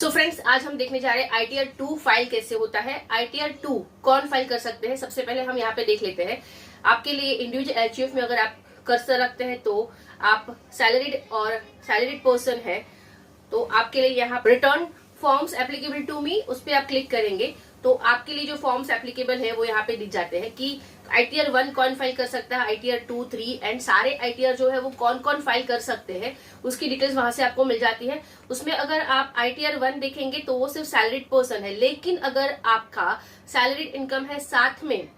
तो फ्रेंड्स, आज हम देखने जा रहे हैं ITR 2 फाइल कैसे होता है। ITR 2 कौन फाइल कर सकते हैं, सबसे पहले हम यहाँ पे देख लेते हैं। आपके लिए इंडिविजुअल HUF में अगर आप कर्सर रखते हैं तो आप सैलरीड और सैलरीड पर्सन है, तो आपके लिए यहाँ return forms applicable to me, उस पर आप क्लिक करेंगे तो आपके लिए जो फॉर्म्स एप्लीकेबल है वो यहाँ पे दिख जाते हैं कि ITR 1 कौन फाइल कर सकता है, ITR 2, 3 एंड सारे ITR जो है वो कौन कौन फाइल कर सकते हैं, उसकी डिटेल्स वहां से आपको मिल जाती है। उसमें अगर आप ITR 1 देखेंगे तो वो सिर्फ सैलरीड पर्सन है, लेकिन अगर आपका सैलरीड इनकम है, साथ में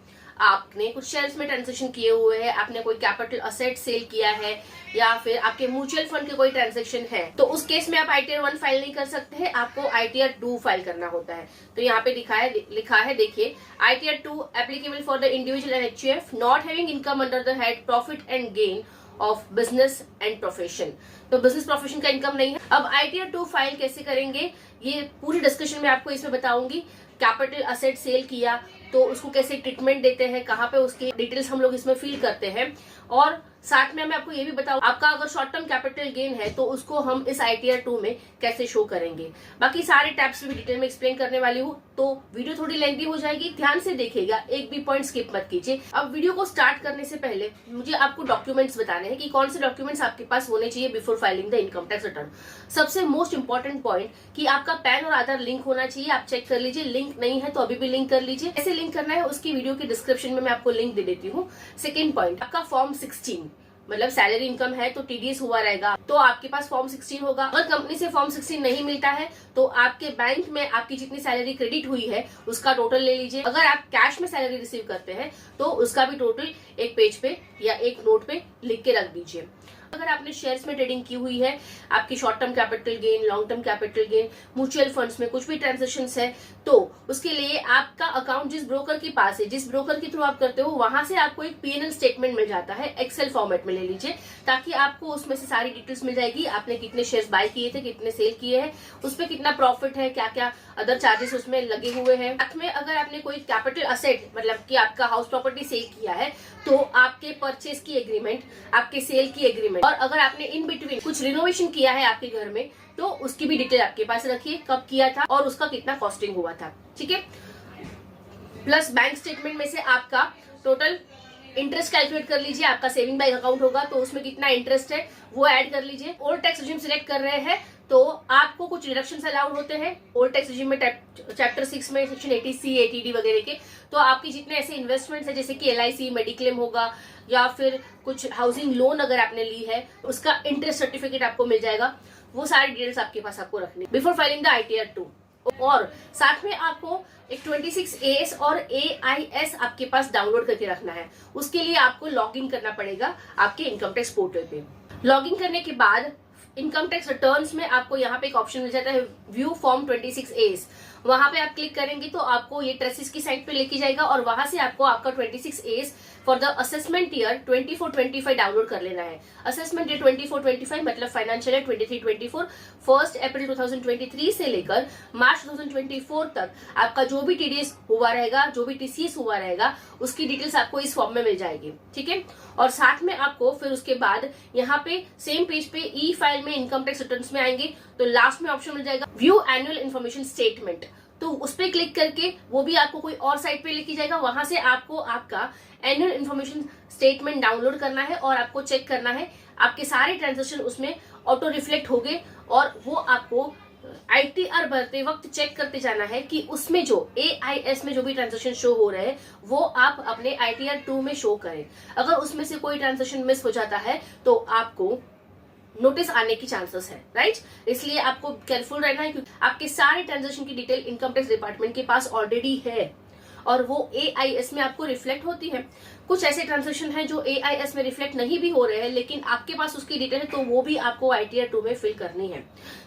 आपने कुछ शेयर्स में ट्रांजेक्शन किए हुए हैं, आपने कोई कैपिटल असेट सेल किया है या फिर आपके म्यूचुअल फंड के कोई ट्रांजेक्शन है, तो उस केस में आप ITR 1 फाइल नहीं कर सकते हैं, आपको ITR 2 फाइल करना होता है। तो यहाँ पे लिखा है देखिए, ITR 2 applicable for the individual HUF not having income under the head profit and gain of business and profession. तो बिजनेस प्रोफेशन का इनकम नहीं है। अब ITR 2 फाइल कैसे करेंगे, ये पूरी डिस्कशन में आपको इसमें बताऊंगी। कैपिटल असेट सेल किया तो उसको कैसे ट्रीटमेंट देते हैं, कहाँ पे उसकी डिटेल्स हम लोग इसमें फिल करते हैं, और साथ में मैं आपको ये भी बताऊं आपका अगर शॉर्ट टर्म कैपिटल गेन है तो उसको हम इस ITR 2 में कैसे शो करेंगे। बाकी सारे टैब्स भी डिटेल में एक्सप्लेन करने वाली हूँ, तो वीडियो थोड़ी लेंथी हो जाएगी, ध्यान से देखिएगा, एक भी पॉइंट स्किप मत कीजिए। अब वीडियो को स्टार्ट करने से पहले मुझे आपको डॉक्यूमेंट्स बताने हैं कि कौन से डॉक्यूमेंट्स आपके पास होने चाहिए before filing the income tax return. सबसे मोस्ट इंपॉर्टेंट पॉइंट कि आपका पैन और आधार लिंक होना चाहिए, आप चेक कर लीजिए, लिंक नहीं है तो अभी भी लिंक कर लीजिए। कैसे लिंक करना है उसकी वीडियो के डिस्क्रिप्शन में मैं आपको लिंक दे देती हूँ। सेकेंड पॉइंट, आपका फॉर्म 16 मतलब सैलरी इनकम है तो TDS हुआ रहेगा, तो आपके पास फॉर्म 16 होगा। अगर कंपनी से फॉर्म 16 नहीं मिलता है तो आपके बैंक में आपकी जितनी सैलरी क्रेडिट हुई है उसका टोटल ले लीजिए। अगर आप कैश में सैलरी रिसीव करते हैं तो उसका भी टोटल एक पेज पे या एक नोट पे लिख के रख दीजिए। अगर आपने शेयर्स में ट्रेडिंग की हुई है, आपकी short term capital gain, long term capital gain, mutual funds में कुछ भी ट्रांजेक्शंस है, तो उसके लिए आपका अकाउंट जिस ब्रोकर के पास है, जिस ब्रोकर के थ्रू आप करते हो, वहां से आपको एक P&L स्टेटमेंट मिल जाता है, एक्सेल फॉर्मेट में ले लीजिए, ताकि आपको उसमें से सारी डिटेल्स मिल जाएगी। आपने कितने शेयर्स बाय किए थे, कितने सेल किए हैं, उसपे कितना प्रॉफिट है, क्या क्या अदर चार्जेस उसमें लगे हुए हैं। साथ में अगर आपने कोई कैपिटल असेट मतलब कि आपका हाउस प्रॉपर्टी सेल किया है तो आपके परचेज की एग्रीमेंट, आपके सेल की एग्रीमेंट, और अगर आपने इन बिटवीन कुछ रिनोवेशन किया है आपके घर में तो उसकी भी डिटेल आपके पास रखिए, कब किया था और उसका कितना कॉस्टिंग हुआ था, ठीक है। प्लस बैंक स्टेटमेंट में से आपका टोटल इंटरेस्ट कैलकुलेट कर लीजिए, आपका सेविंग बैंक अकाउंट होगा तो उसमें कितना इंटरेस्ट है वो ऐड कर लीजिए। ओल्ड टैक्स रिजीम सिलेक्ट कर रहे हैं तो आपको कुछ रिडक्शन अलाउड होते हैं ओल्ड टैक्स रिजीम में, चैप्टर 6 में सेक्शन 80C, 80D वगैरह के। तो आपकी जितने ऐसे इन्वेस्टमेंट्स है जैसे कि LIC, मेडिक्लेम होगा या फिर कुछ हाउसिंग लोन अगर आपने ली है उसका इंटरेस्ट सर्टिफिकेट आपको मिल जाएगा। वो सारी डिटेल्स आपके पास आपको रखनी बिफोर फाइलिंग द ITR 2। और साथ में आपको एक 26AS और AIS आपके पास डाउनलोड करके रखना है। उसके लिए आपको लॉग इन करना पड़ेगा आपके इनकम टैक्स पोर्टल पे। लॉग इन करने के बाद इनकम टैक्स रिटर्न्स में आपको यहाँ पे एक ऑप्शन मिल जाता है व्यू फॉर्म 26AS, वहां पे आप क्लिक करेंगे तो आपको ये ट्रेसिस की साइट पे लेके जाएगा और वहां से आपको आपका 26AS for the assessment year 24-25 download कर लेना है। असेसमेंट ईयर 24-25 मतलब फाइनेंशियल ईयर 23-24, 1 अप्रैल 2023 से लेकर मार्च 2024 तक आपका जो भी TDS हुआ रहेगा, जो भी TCS हुआ रहेगा, उसकी डिटेल्स आपको इस फॉर्म में मिल जाएगी, ठीक है। और साथ में आपको फिर उसके बाद यहाँ पे सेम पेज पे ई फाइल में इनकम टैक्स रिटर्न्स में आएंगे तो लास्ट में ऑप्शन मिल जाएगा व्यू एनुअल इन्फॉर्मेशन स्टेटमेंट, तो उस पर क्लिक करके वो भी आपको कोई और साइट पे लेके जाएगा। वहां से आपको आपका एनुअल इन्फॉर्मेशन स्टेटमेंट डाउनलोड करना है और आपको चेक करना है आपके सारे ट्रांजेक्शन उसमें ऑटो रिफ्लेक्ट हो गए, और वो आपको ITR भरते वक्त चेक करते जाना है कि उसमें जो AIS में जो भी ट्रांजेक्शन शो हो रहे हैं वो आप अपने ITR 2 में शो करें। अगर उसमें से कोई ट्रांजेक्शन मिस हो जाता है तो आपको नोटिस आने की चांसेस है, राइट। इसलिए आपको केयरफुल रहना है क्योंकि आपके सारे ट्रांजेक्शन की डिटेल इनकम टैक्स डिपार्टमेंट के पास ऑलरेडी है और वो AIS में आपको रिफ्लेक्ट होती है। कुछ ऐसे ट्रांजेक्शन हैं जो AIS में रिफ्लेक्ट नहीं भी हो रहे हैं लेकिन आपके पास उसकी डिटेल है तो वो भी आपको ITR 2 में फिल करनी है,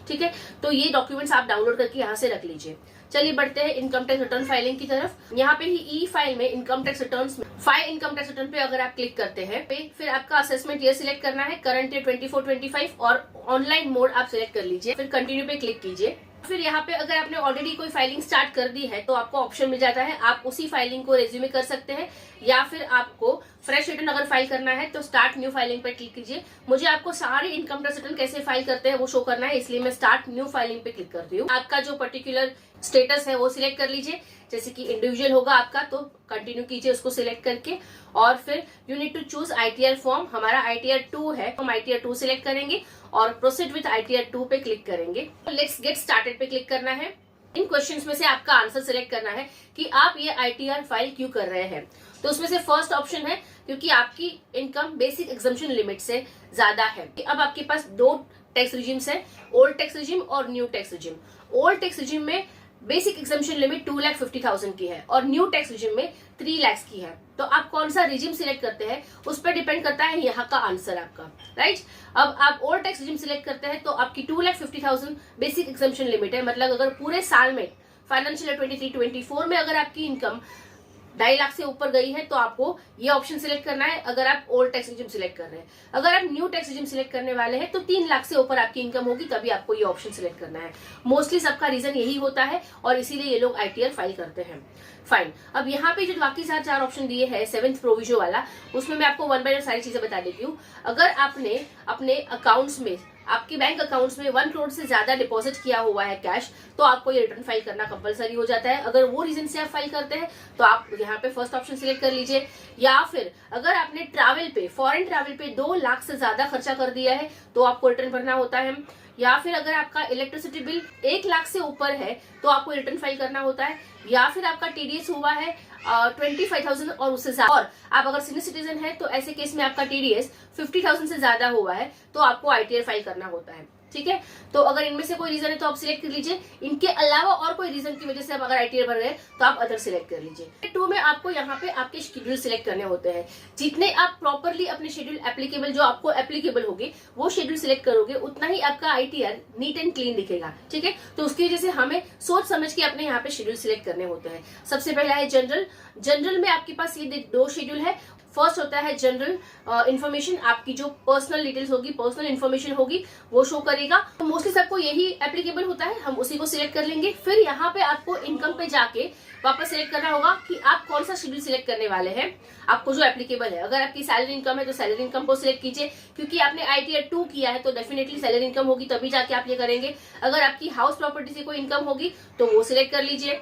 ठीक है। तो ये डॉक्यूमेंट्स आप डाउनलोड करके यहाँ से रख लीजिए। चलिए बढ़ते हैं इनकम टैक्स रिटर्न फाइलिंग की तरफ। यहाँ पे ही ई फाइल में इनकम टैक्स रिटर्न में फाइल इनकम टैक्स रिटर्न पे अगर आप क्लिक करते हैं फिर आपका असेसमेंट ईयर सिलेक्ट करना है, करंट ईयर 24-25 और ऑनलाइन मोड आप सिलेक्ट कर लीजिए, फिर कंटिन्यू पे क्लिक कीजिए। फिर यहाँ पे अगर आपने ऑलरेडी कोई फाइलिंग स्टार्ट कर दी है तो आपको ऑप्शन मिल जाता है, आप उसी फाइलिंग को रेज्यूमे कर सकते हैं, या फिर आपको फ्रेश रिटर्न अगर फाइल करना है तो स्टार्ट न्यू फाइलिंग पे क्लिक कीजिए। मुझे आपको सारे इनकम टैक्स रिटर्न कैसे फाइल करते हैं वो शो करना है, इसलिए मैं स्टार्ट न्यू फाइलिंग पे क्लिक करती हूँ। आपका जो पर्टिकुलर स्टेटस है वो सिलेक्ट कर लीजिए, जैसे कि इंडिविजुअल होगा आपका तो कंटिन्यू कीजिए उसको सिलेक्ट करके, और फिर you need to choose ITR form. हमारा ITR 2 है, हम ITR 2 सिलेक्ट करेंगे और प्रोसीड विद ITR 2 पे क्लिक करेंगे। लेट्स गेट स्टार्टेड पे क्लिक करना है। इन क्वेश्चंस में से आपका आंसर सिलेक्ट करना है कि आप ये ITR फाइल क्यों कर रहे हैं। तो उसमें से फर्स्ट ऑप्शन है क्योंकि आपकी इनकम बेसिक एग्जम्पशन लिमिट से ज्यादा है। अब आपके पास दो टैक्स रिजिम्स है, ओल्ड टैक्स रिजिम और new tax regime. Old tax regime में बेसिक एग्जम्पशन लिमिट 2,50,000 की है और न्यू टैक्स रिजिम में 3 लाख की है। तो आप कौन सा रिजिम सिलेक्ट करते हैं उस पर डिपेंड करता है यहाँ का आंसर आपका, राइट। अब आप ओल्ड टैक्स रिजिम सिलेक्ट करते हैं तो आपकी 2,50,000 बेसिक एग्जम्पशन लिमिट है, मतलब अगर पूरे साल में फाइनेंशियल ईयर 23-24 में अगर आपकी इनकम 2.5 लाख से ऊपर गई है तो आपको ये ऑप्शन सिलेक्ट करना है, अगर आप ओल्ड टैक्स रिजिम सिलेक्ट कर रहे हैं। अगर आप न्यू टैक्स रिजिम सिलेक्ट करने वाले हैं तो 3 लाख से ऊपर आपकी इनकम होगी तभी आपको ये ऑप्शन सिलेक्ट करना है। मोस्टली सबका रीजन यही होता है और इसीलिए ये लोग ITR फाइल करते हैं। फाइन, अब यहाँ पे जो बाकी 4 ऑप्शन दिए हैं 7th प्रोविजो वाला, उसमें मैं आपको 1 बाय 1 सारी चीजें बता देती हूँ। अगर आपने अपने अकाउंट्स में, आपके बैंक अकाउंट्स में 1 करोड़ से ज्यादा डिपॉजिट किया हुआ है कैश, तो आपको ये रिटर्न फाइल करना कंपलसरी हो जाता है। अगर वो रीजन से आप फाइल करते हैं तो आप यहाँ पे फर्स्ट ऑप्शन सिलेक्ट कर लीजिए। या फिर अगर आपने ट्रैवल पे, फॉरेन ट्रैवल पे 2 लाख से ज्यादा खर्चा कर दिया है तो आपको रिटर्न भरना होता है। या फिर अगर आपका इलेक्ट्रिसिटी बिल 1 लाख से ऊपर है तो आपको रिटर्न फाइल करना होता है। या फिर आपका TDS हुआ है 25,000 और उससे ज्यादा, और आप अगर सीनियर सिटीजन है तो ऐसे केस में आपका TDS 50,000 से ज्यादा हुआ है तो आपको ITR फाइल करना होता है, ठीक है। तो अगर इनमें से कोई रीजन है तो आप सिलेक्ट कर लीजिए, इनके अलावा और कोई रीजन की वजह से आप अगर ITR भर गए तो आप अदर सिलेक्ट कर लीजिए। 2 में आपको यहाँ पे आपके शेड्यूल सिलेक्ट करने होते हैं। जितने आप प्रॉपरली अपने शेड्यूल एप्लीकेबल, जो आपको एप्लीकेबल होगी वो शेड्यूल सिलेक्ट करोगे, उतना ही आपका ITR नीट एंड क्लीन दिखेगा, ठीक है। तो उसकी वजह से हमें सोच समझ के अपने यहाँ पे शेड्यूल सिलेक्ट करने होते हैं। सबसे पहला है जनरल। जनरल में आपके पास ये 2 शेड्यूल है। फर्स्ट होता है जनरल इन्फॉर्मेशन, आपकी जो पर्सनल डिटेल्स होगी, पर्सनल इन्फॉर्मेशन होगी वो शो करेगा। तो मोस्टली सबको यही एप्लीकेबल होता है, हम उसी को सिलेक्ट कर लेंगे। फिर यहाँ पे आपको इनकम पे जाके वापस सिलेक्ट करना होगा कि आप कौन सा शेड्यूल सिलेक्ट करने वाले हैं, आपको जो एप्लीकेबल है। अगर आपकी सैलरी इनकम है तो सैलरी इनकम को सिलेक्ट कीजिए, क्योंकि आपने ITR 2 किया है तो डेफिनेटली सैलरी इनकम होगी तभी जाके आप ये करेंगे। अगर आपकी हाउस प्रॉपर्टी से कोई इनकम होगी तो वो सिलेक्ट कर लीजिए।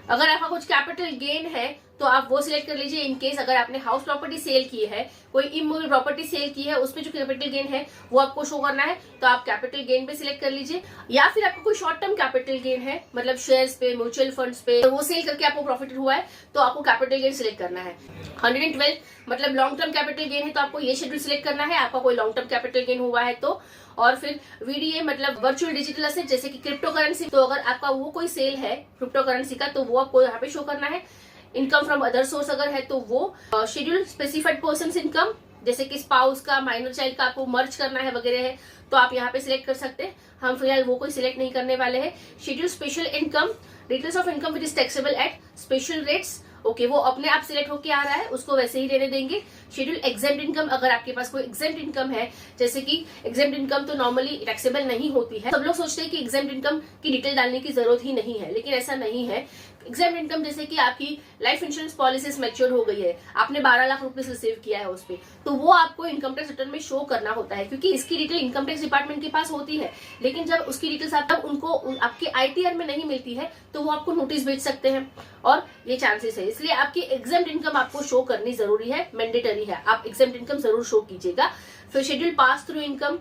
अगर आपका कुछ कैपिटल गेन है तो आप वो सिलेक्ट कर लीजिए। इन केस अगर आपने हाउस प्रॉपर्टी सेल की है, कोई इमूवेबल प्रॉपर्टी सेल की है, उसमें जो कैपिटल गेन है वो आपको शो करना है तो आप कैपिटल गेन पे सिलेक्ट कर लीजिए। या फिर आपको कोई शॉर्ट टर्म कैपिटल गेन है, मतलब शेयर्स पे, म्यूचुअल फंड्स पे, तो वो सेल करके आपको प्रॉफिट हुआ है तो आपको कैपिटल गेन सिलेक्ट करना है। 112 मतलब लॉन्ग टर्म कैपिटल गेन है तो आपको ये शेड्यूल सिलेक्ट करना है, आपका कोई लॉन्ग टर्म कैपिटल गेन हुआ है तो। और फिर VDA मतलब वर्चुअल डिजिटल एसेट, जैसे कि क्रिप्टो करेंसी, तो अगर आपका वो कोई सेल है क्रिप्टो करेंसी का तो वो आपको यहाँ पे शो करना है। इनकम फ्रॉम अदर सोर्स अगर है तो वो शेड्यूल स्पेसिफाइड पर्सन इनकम, जैसे कि स्पाउस का, माइनर चाइल्ड का आपको मर्ज करना है वगैरह है तो आप यहाँ पे सिलेक्ट कर सकते हैं। हम फिलहाल वो कोई सिलेक्ट नहीं करने वाले हैं। Schedule special income, details of income which is taxable at special rates, okay वो अपने आप सिलेक्ट होके आ रहा है, उसको वैसे ही रहने देंगे। शेड्यूल एग्जेम्प्ट इनकम, अगर आपके पास कोई एग्जेम्प्ट इनकम है, जैसे कि एग्जेम्प्ट इनकम तो नॉर्मली टैक्सेबल नहीं होती है। सब लोग सोचते हैं कि एग्जेम्प्ट इनकम की डिटेल डालने की जरूरत ही नहीं है, लेकिन ऐसा नहीं है। एग्जेम्प्ट इनकम जैसे कि आपकी लाइफ इंश्योरेंस पॉलिसीज मैच्योर हो गई है, आपने 12 लाख रुपए रिसीव किया है उस पर, तो वो आपको इनकम टैक्स रिटर्न में शो करना होता है, क्योंकि इसकी डिटेल इनकम टैक्स डिपार्टमेंट के पास होती है। लेकिन जब उसकी डिटेल्स आप उनको आपके ITR में नहीं मिलती है तो वो आपको नोटिस भेज सकते हैं और ये चांसेस है। इसलिए आपकी एग्जेम्प्ट इनकम आपको शो करनी जरूरी है, मैंडेटरी है, आप एग्जेम्प्ट इनकम जरूर शो कीजिएगा। फिर शेड्यूल पास थ्रू इनकम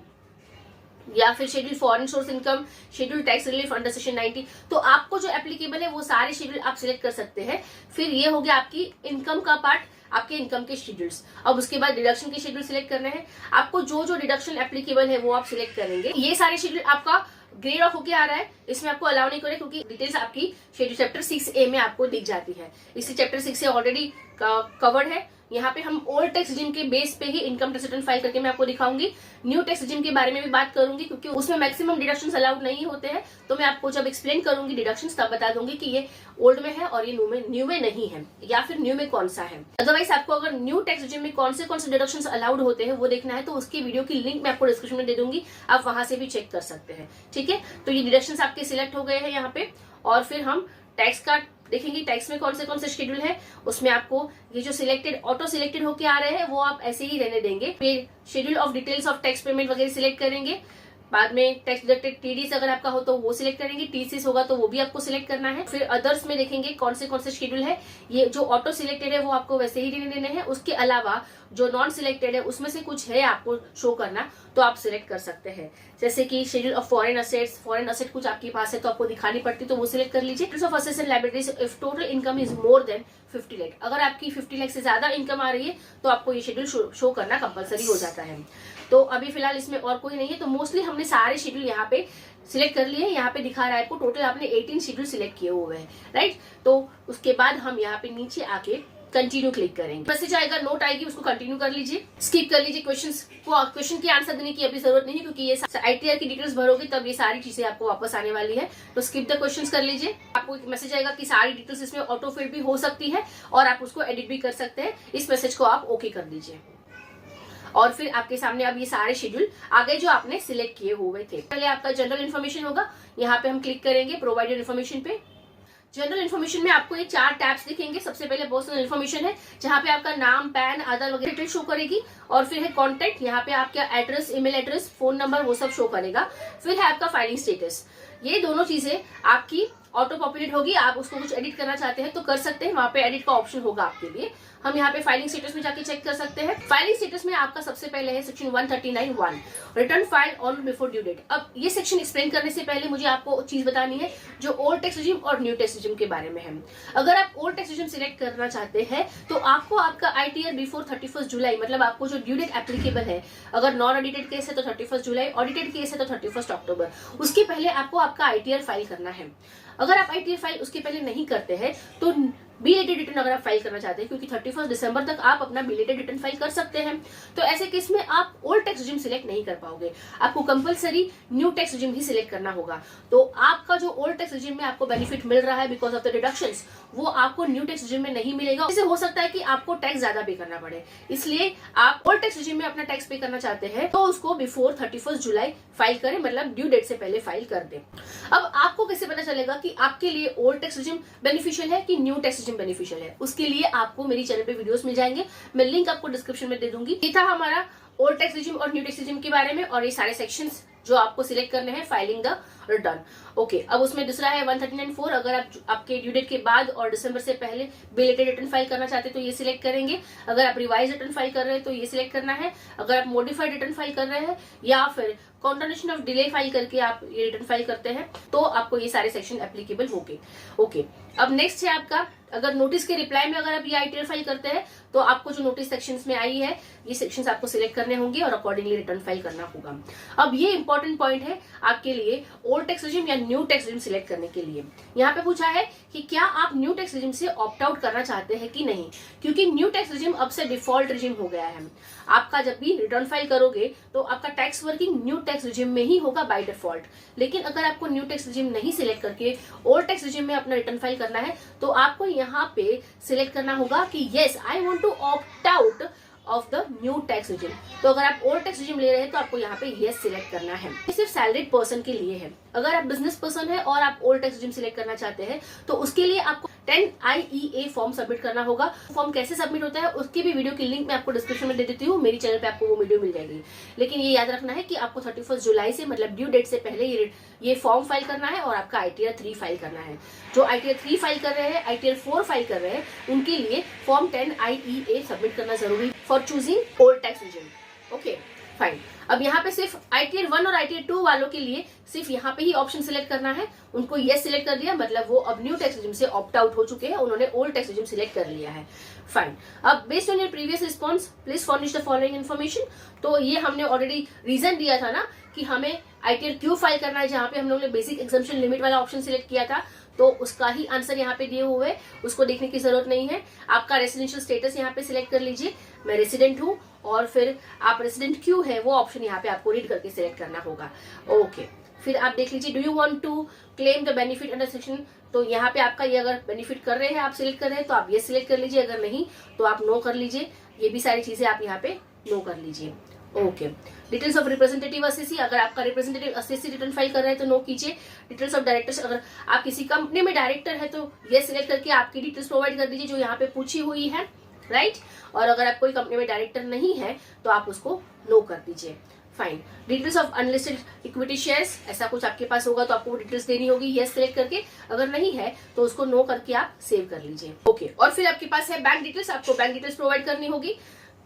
या फिर schedule foreign source income, schedule tax relief under section 90, तो आपको जो एप्लीकेबल है वो सारे शेड्यूल आप सिलेक्ट कर सकते हैं। फिर ये हो गया आपकी इनकम का पार्ट, आपके इनकम के शेड्यूल्स। अब उसके बाद डिडक्शन के शेड्यूल सिलेक्ट करने हैं, आपको जो जो डिडक्शन एप्लीकेबल है वो आप सिलेक्ट करेंगे। ये सारे शेड्यूल आपका ग्रेड ऑफ होके आ रहा है, इसमें आपको अलाउ नहीं करें क्योंकि डिटेल्स आपकी शेड्यूल चैप्टर 6A में आपको दिख जाती है। इसलिए चैप्टर 6A ऑलरेडी कवर्ड है। यहाँ पे हम ओल्ड टैक्स रिजिम के बेस पे ही इनकम टैक्स रिटर्न फाइल करके मैं आपको दिखाऊंगी। न्यू टैक्स रिजिम के बारे में भी बात करूंगी क्योंकि उसमें मैक्सिमम डिडक्शंस अलाउड नहीं होते हैं, तो मैं आपको जब एक्सप्लेन करूंगी डिडक्शंस तब बता दूंगी कि ये ओल्ड में है और ये न्यू में नहीं है, या फिर न्यू में कौन सा है। अदरवाइज आपको अगर न्यू टैक्स रिजिम में कौन से डिडक्शंस अलाउड होते हैं वो देखना है तो उसकी वीडियो की लिंक मैं आपको डिस्क्रिप्शन में दे दूंगी, आप वहां से भी चेक कर सकते हैं। ठीक है, तो ये डिडक्शंस आपके सिलेक्ट हो गए हैं यहाँ पे। और फिर हम टैक्स का देखेंगे, टैक्स में कौन से शेड्यूल है। उसमें आपको ये जो सिलेक्टेड ऑटो सिलेक्टेड होके आ रहे हैं वो आप ऐसे ही रहने देंगे। फिर schedule of details of tax payment वगैरह सिलेक्ट करेंगे। बाद में टैक्स डिडक्टेड टीडीएस अगर आपका हो तो वो सिलेक्ट करेंगे, टीसीएस होगा तो वो भी आपको सिलेक्ट करना है। फिर अदर्स में देखेंगे कौन से शेड्यूल है। ये जो ऑटो सिलेक्टेड है वो आपको वैसे ही रहने देने हैं। उसके अलावा जो नॉन सिलेक्टेड है उसमें से कुछ है आपको शो करना तो आप सिलेक्ट कर सकते हैं। जैसे कि schedule of foreign assets, foreign asset कुछ आपके पास है तो आपको दिखानी पड़ती तो वो सिलेक्ट कर लीजिए। Schedule of assets and liabilities if total income is more than 50 lakh, अगर आपकी 50 लाख से ज्यादा इनकम आ रही है तो आपको ये शेड्यूल शो करना कंपलसरी हो जाता है। तो अभी फिलहाल इसमें और कोई नहीं है, तो मोस्टली हमने सारे शेड्यूल यहाँ पे सिलेक्ट कर लिए हैं। यहाँ पे दिखा रहा है आपको टोटल आपने 18 शेड्यूल सिलेक्ट किए हुए हैं, राइट। तो उसके बाद हम यहाँ पे नीचे आके कंटिन्यू क्लिक करेंगे। मैसेज आएगा, नोट आएगी, उसको कंटिन्यू कर लीजिए, स्किप कर लीजिए। क्वेश्चन की आंसर देने की अभी जरूरत नहीं है क्योंकि ये आईटीआर की डिटेल्स भरोगे तब ये सारी चीजें आपको वापस आने वाली है। तो स्किप द क्वेश्चंस कर लीजिए। आपको एक मैसेज आएगा कि सारी डिटेल्स इसमें ऑटो फिल भी हो सकती है और आप उसको एडिट भी कर सकते हैं। इस मैसेज को आप ओके कर दीजिए और फिर आपके सामने अब ये सारे शेड्यूल आ गए जो आपने सिलेक्ट किए हुए थे। पहले आपका जनरल इन्फॉर्मेशन होगा, यहाँ पे हम क्लिक करेंगे प्रोवाइडेड इन्फॉर्मेशन पे। जनरल इन्फॉर्मेशन में आपको ये 4 टैब्स दिखेंगे। सबसे पहले पर्सनल इन्फॉर्मेशन है जहाँ पे आपका नाम, पैन, आधार वगैरह डिटेल शो करेगी। और फिर है कॉन्टेक्ट, यहाँ पे आपका address, email address, phone number वो सब शो करेगा। फिर है आपका फाइलिंग स्टेटस। ये दोनों चीजें आपकी ऑटो पॉपुलेट होगी। आप उसको कुछ एडिट करना चाहते हैं तो कर सकते हैं, वहां पे एडिट का ऑप्शन होगा आपके लिए। हम यहाँ पे फाइलिंग स्टेटस में जाके चेक कर सकते हैं। फाइलिंग स्टेटस में आपका सबसे पहले है section 139(1) return file on before due date. अब ये सेक्शन एक्सप्लेन करने से पहले मुझे आपको चीज बतानी है जो ओल्ड टैक्स रिजिम और न्यू टैक्स रिजिम के बारे में है। अगर आप ओल्ड टैक्स रिजिम सिलेक्ट करना चाहते हैं तो आपको आपका आईटीआर बिफोर 31 जुलाई, मतलब आपको जो ड्यू डेट एप्लीकेबल है, अगर नॉन ऑडिटेड केस है तो 31 जुलाई, ऑडिटेड केस है तो 31 अक्टूबर, उसके पहले आपको आपका आईटीआर फाइल करना है। अगर आप आईटीआर फाइल उसके पहले नहीं करते हैं तो बिलेटेड रिटर्न अगर आप फाइल करना चाहते हैं, क्योंकि 31 दिसंबर तक आप अपना बिलेटेड रिटर्न फाइल कर सकते हैं, तो ऐसे केस में आप ओल्ड टैक्स रिजिम सिलेक्ट नहीं कर पाओगे। आपको कंपलसरी न्यू टैक्स रिजिम ही सिलेक्ट करना होगा। तो आपका जो ओल्ड टैक्स रिजिम में आपको बेनिफिट मिल रहा है बिकॉज ऑफ द डिडक्शंस, वो आपको न्यू टैक्स रिजिम में नहीं मिलेगा। इससे हो सकता है कि आपको टैक्स ज्यादा पे करना पड़े। इसलिए आप ओल्ड टैक्स रिजिम में अपना टैक्स पे करना चाहते हैं तो उसको बिफोर 31 जुलाई फाइल करें, मतलब ड्यू डेट से पहले फाइल कर दें। अब आपको कैसे पता चलेगा कि आपके लिए ओल्ड टैक्स रिजिम बेनिफिशियल है कि न्यू टैक्स रिजिम बेनिफिशियल है? उसके लिए आपको मेरी चैनल पे वीडियोस मिल जाएंगे, मैं लिंक आपको डिस्क्रिप्शन में दे दूंगी। ये था हमारा ओल्ड टैक्स रिजिम और न्यू टैक्स रिजिम के बारे में, और ये सारे सेक्शंस जो आपको सिलेक्ट करने हैं फाइलिंग द रिटर्न। ओके, अब उसमें दूसरा है 139(4), अगर आप आपके ड्यू डेट के बाद और दिसंबर से पहले बिलेटेड रिटर्न फाइल करना चाहते हैं तो ये सिलेक्ट करेंगे। अगर आप रिवाइज रिटर्न फाइल कर रहे हैं तो ये सिलेक्ट करना है। अगर आप मॉडिफाइड रिटर्न फाइल कर रहे हैं या फिर कॉन्डोनेशन ऑफ डिले फाइल करके आप ये रिटर्न फाइल करते हैं तो आपको ये सारे सेक्शन एप्लीकेबल होंगे। ओके, अब नेक्स्ट है आपका, अगर नोटिस के रिप्लाई में अगर आप ये आईटीआर फाइल करते हैं तो आपको जो नोटिस सेक्शंस में आई है ये सेक्शंस आपको सिलेक्ट करने होंगे और अकॉर्डिंगली रिटर्न फाइल करना होगा। अब ये इंपॉर्टेंट पॉइंट है आपके लिए ओल्ड टैक्स रिजिम या न्यू टैक्स रिजिम सिलेक्ट करने के लिए। यहाँ पे पूछा है कि क्या आप न्यू टैक्स रिजिम से ऑप्ट आउट करना चाहते हैं कि नहीं, क्योंकि न्यू टैक्स रिजिम अब से डिफॉल्ट रिजिम हो गया है। आपका जब भी रिटर्न फाइल करोगे तो आपका tax working new tax regime में ही होगा बाय डिफॉल्ट। लेकिन अगर आपको न्यू टैक्स रिजिम नहीं सिलेक्ट करके ओल्ड टैक्स रिजिम में अपना रिटर्न फाइल करना है तो आपको यहाँ पे सिलेक्ट करना होगा कि yes I want to opt out of the new tax regime. तो अगर आप ओल्ड टैक्स रिजिम ले रहे हैं तो आपको यहाँ पे येस सिलेक्ट करना है। ये सिर्फ सैलरीड पर्सन के लिए है। अगर आप बिजनेस पर्सन है और आप ओल्ड टैक्स रिजिम सिलेक्ट करना चाहते हैं तो उसके लिए आपको 10 IEA फॉर्म सबमिट करना होगा। फॉर्म कैसे सबमिट होता है उसकी भी वीडियो की लिंक मैं आपको डिस्क्रिप्शन में दे देती हूँ, मेरी चैनल पे आपको वो वीडियो मिल जाएगी। लेकिन ये याद रखना है कि आपको 31 जुलाई से, मतलब ड्यू डेट से पहले ये फॉर्म फाइल करना है और आपका आईटीआर 3 फाइल करना है। जो आईटीआर 3 फाइल कर रहे हैं, आईटीआर 4 फाइल कर रहे हैं, उनके लिए फॉर्म 10 IEA सबमिट करना जरूरी for choosing old tax regime. Okay fine. अब यहाँ पे सिर्फ ITR 1 और ITR 2 वालों के लिए सिर्फ यहाँ पे ही ऑप्शन सिलेक्ट करना है। उनको ये सिलेक्ट कर दिया, मतलब वो अब न्यू टैक्स रेजिम से ऑप्ट आउट हो चुके हैं, उन्होंने ओल्ड टैक्स रेजिम सिलेक्ट कर लिया है। फाइन। अब based on your previous response please furnish the following information. तो ये हमने ऑलरेडी रीजन दिया था ना कि हमें ITR क्यों फाइल करना है, जहाँ पे हम लोगों ने बेसिक एग्जाम्पशन लिमिट वाला ऑप्शन सिलेक्ट किया था, तो उसका ही आंसर यहाँ पे दिए हुए, उसको देखने की जरूरत नहीं है। आपका रेसिडेंशियल स्टेटस यहाँ पे सिलेक्ट कर लीजिए, मैं रेसिडेंट हूँ, और फिर आप रेसिडेंट क्यों है वो ऑप्शन यहाँ पे आपको रीड करके सिलेक्ट करना होगा। ओके, फिर आप देख लीजिए, do you want to claim the benefit under section, तो यहाँ पे आपका ये अगर बेनिफिट कर रहे हैं आप सिलेक्ट कर रहे हैं तो आप ये सिलेक्ट कर लीजिए, अगर नहीं तो आप नो कर लीजिए। ये भी सारी चीजें आप यहाँ पे नो कर लीजिए। Okay, details of representative assessee, अगर आपका रिप्रेजेंटेटिव असेसी रिटर्न फाइल कर रहे हैं तो नो कीजिए। डिटेल्स ऑफ डायरेक्टर्स, अगर आप किसी कंपनी में डायरेक्टर है तो ये सिलेक्ट करके आपकी डिटेल्स प्रोवाइड कर दीजिए जो यहाँ पे पूछी हुई है, राइट। और अगर आप कोई कंपनी में डायरेक्टर नहीं है तो आप उसको नो कर दीजिए। Fine. Details of unlisted equity shares, ऐसा कुछ आपके पास होगा तो आपको वो डिटेल्स देनी होगी, यस सिलेक्ट करके, अगर नहीं है तो उसको नो करके आप सेव कर लीजिए। ओके, और फिर आपके पास है बैंक डिटेल्स, आपको बैंक डिटेल्स प्रोवाइड करनी होगी।